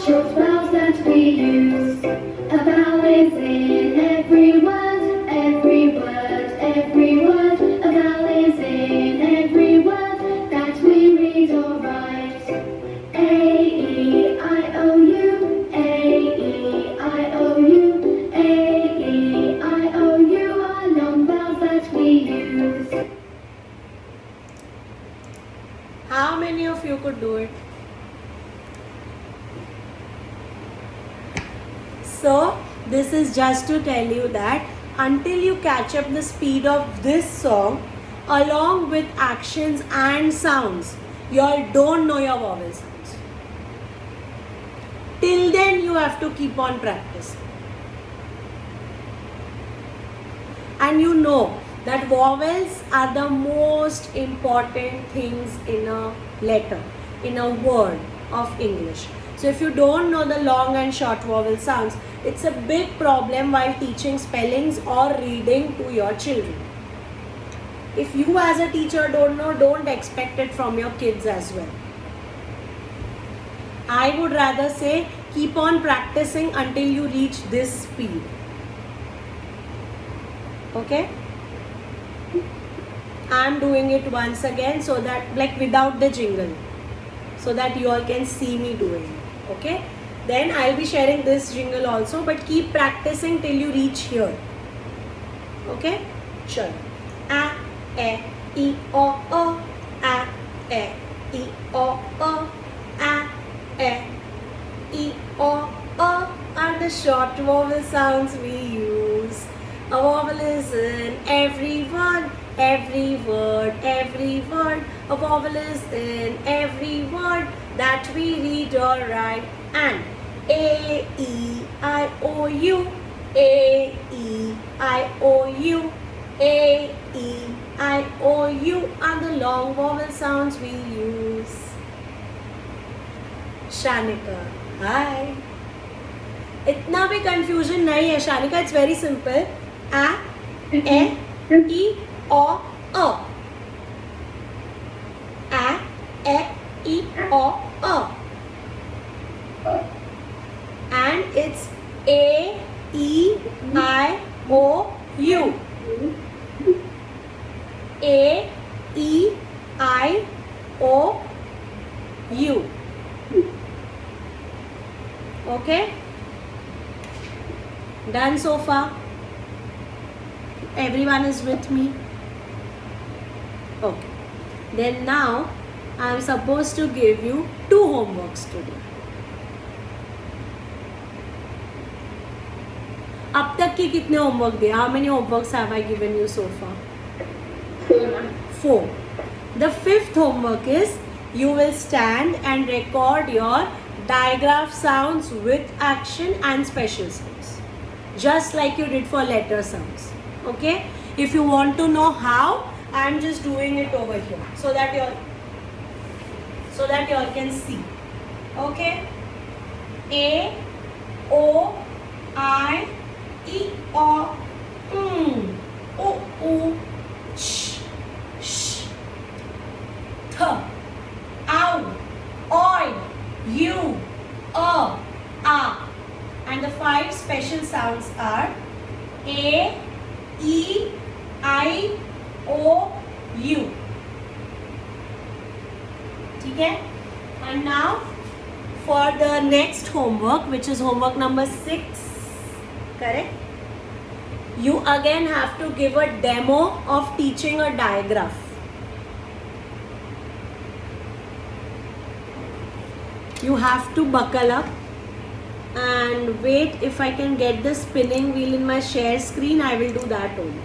Short vowels that we use. A vowel is in every word, every word, every word. A vowel is in every word that we read or write. A-E-I-O-U, A-E-I-O-U, A-E-I-O-U are long vowels that we use. How many of you could do it? So, this is just to tell you that until you catch up the speed of this song along with actions and sounds, you all don't know your vowel sounds. Till then, you have to keep on practicing. And you know that vowels are the most important things in a letter, in a word of English. So if you don't know the long and short vowel sounds, it's a big problem while teaching spellings or reading to your children. If you as a teacher don't know, don't expect it from your kids as well. I would rather say keep on practicing until you reach this speed. Okay? I am doing it once again so that, like, without the jingle, so that you all can see me doing it. Okay? Then I'll be sharing this jingle also, but keep practicing till you reach here. Okay? Sure. A, E, I, O, O. A, E, I, O, O. A, E, I, O, O are the short vowel sounds we use. A vowel is in every word, every word, every word. A vowel is in every word that we read or write. And A, E, I, O, U. A, E, I, O, U. A, E, I, O, U are the long vowel sounds we use. Shanika, hi. इतना भी confusion नहीं है शानिका, it's very simple. A, E, O, A. A, E, O, A. And it's A, E, I, O, U. A, E, I, O, U. Okay? Done so far? Everyone is with me? Okay. Then now I am supposed to give you 2 homeworks today. अब तक के कितने homework दिए? How many homeworks have I given you so far? 4. The 5th homework is you will stand and record your digraph sounds with action and special sounds, just like you did for letter sounds. Okay? If you want to know how, I am just doing it over here so that you all can see. Okay? A, O, I, E, O, O, U, sh, sh, th, ow, oi, u, a. And the 5 special sounds are A, E, I, O, U. Okay? And now for the next homework, which is homework number 6, correct? You again have to give a demo of teaching a digraph. You have to buckle up and wait. If I can get the spinning wheel in my share screen, I will do that only.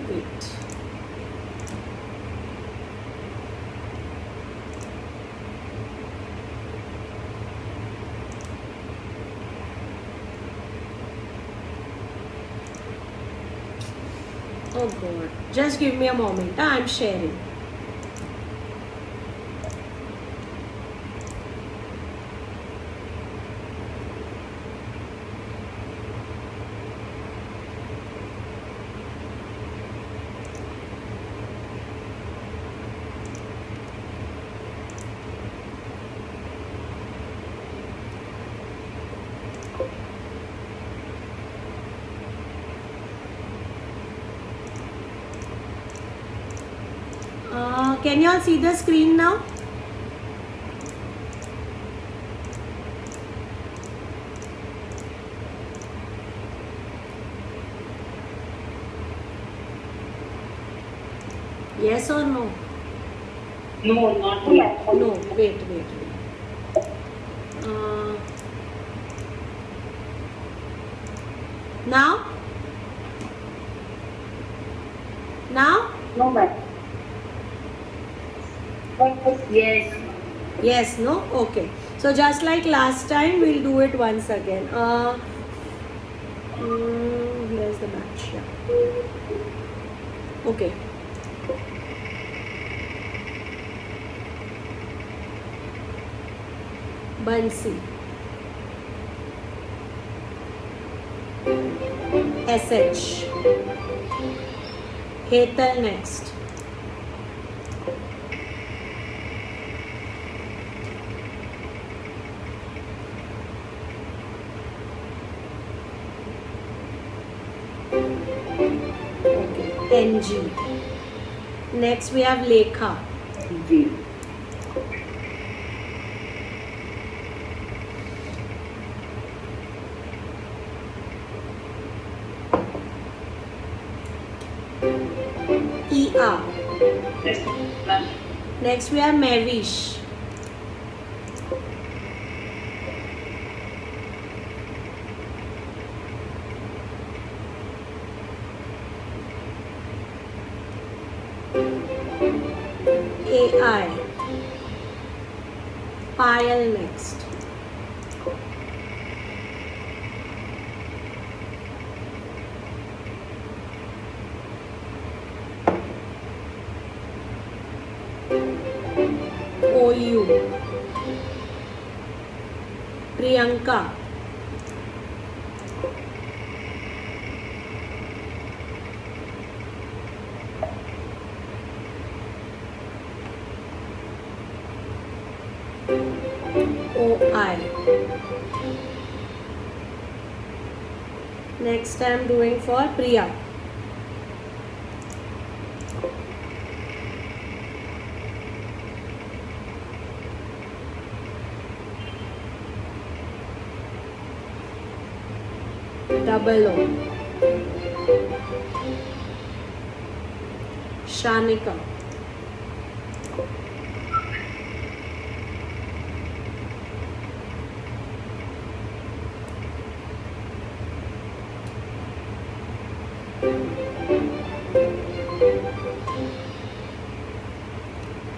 Wait. Oh God, just give me a moment. I'm sharing. Can you all see the screen now? Yes or no? No, not yet. No, wait. Now? No, but yes. Yes, no? Okay. So just like last time, we'll do it once again. Here's the match. Yeah. Okay. Bansi. SH. Hetal next. NG. Next we have Lekha. G. ER. Yes, ma'am. Next we have Mavish. AI. Payal next. OU. Priyanka. OI. Next I am doing for Priya. Double O. Shanika.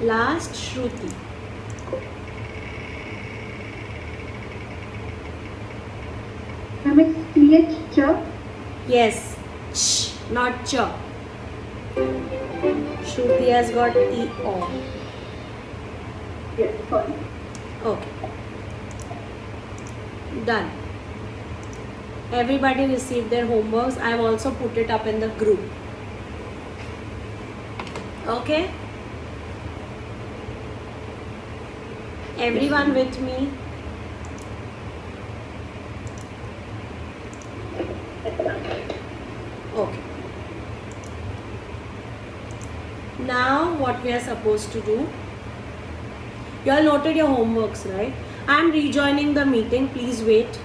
Last Shruti. MXTH. Yes, ch, not ch. Shruti has got EO. Yes, sorry. Okay. Done. Everybody received their homeworks. I have also put it up in the group. Okay? Everyone with me? Okay. Now what we are supposed to do? You all noted your homeworks, right? I am rejoining the meeting. Please wait.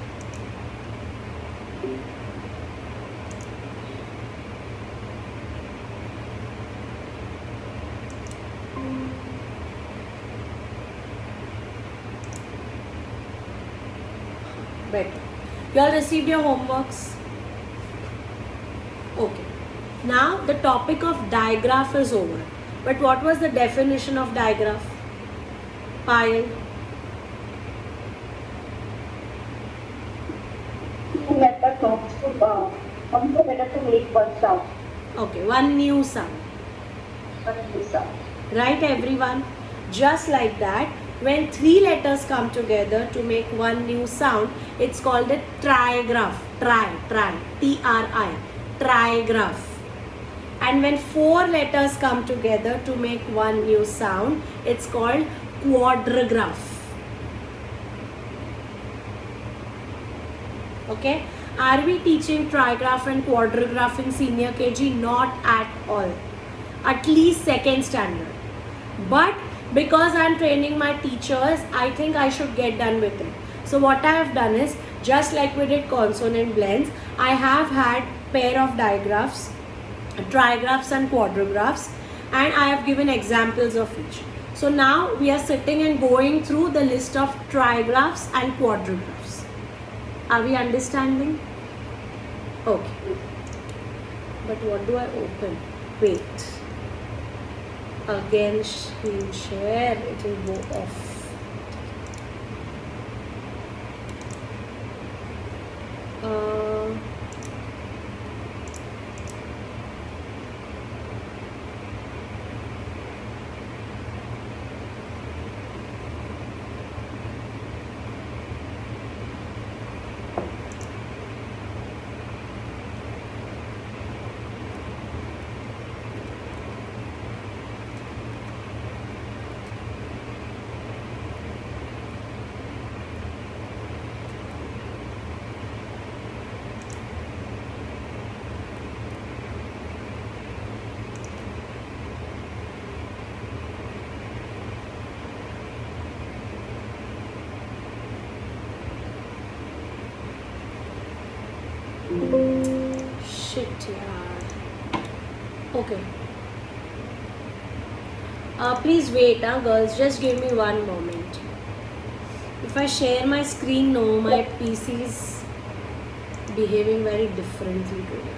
Better. You all received your homeworks? Okay. Now the topic of digraph is over. But what was the definition of digraph? Payal? Letter comes together to make one sound. Okay, one new sound. Right, everyone? Just like that, when three letters come together to make one new sound, it's called a trigraph. T-R-I. Trigraph. And when four letters come together to make one new sound, it's called quadrigraph. Okay? Are we teaching trigraph and quadrigraph in senior KG? Not at all. At least second standard. But because I am training my teachers, I think I should get done with it. So what I have done is, just like we did consonant blends, I have had pair of digraphs, trigraphs and quadrigraphs, and I have given examples of each. So now we are sitting and going through the list of trigraphs and quadrigraphs. Are we understanding? Okay. But what do I open? Wait. Again, screen share, it will go off. Shit, yaar. Okay. Please wait, girls. Just give me one moment. If I share my screen, no, my PC is behaving very differently today.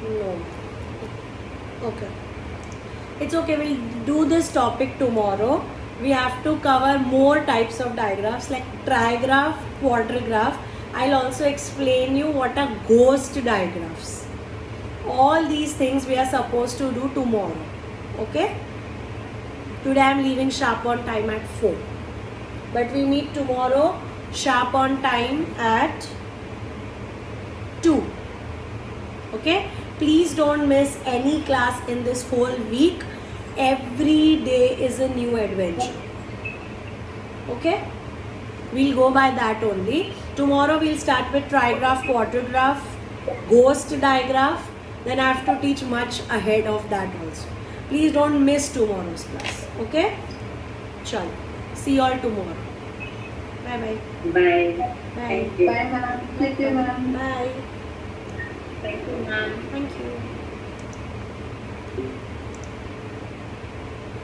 No. Okay. It's okay, we'll do this topic tomorrow. We have to cover more types of diagrams like trigraph, quadrigraph. I'll also explain you what are ghost diagrams. All these things we are supposed to do tomorrow. Okay? Today I'm leaving sharp on time at 4. But we meet tomorrow sharp on time at 2. Okay? Please don't miss any class in this whole week. Every day is a new adventure. Okay? We'll go by that only. Tomorrow we'll start with trigraph, quadrigraph, ghost diagraph. Then I have to teach much ahead of that also. Please don't miss tomorrow's class. Okay? Chalo. See you all tomorrow. Bye bye. Bye. Bye. Thank you. Bye, ma'am. Thank you, ma'am. Bye. Thank you, ma'am. Thank you.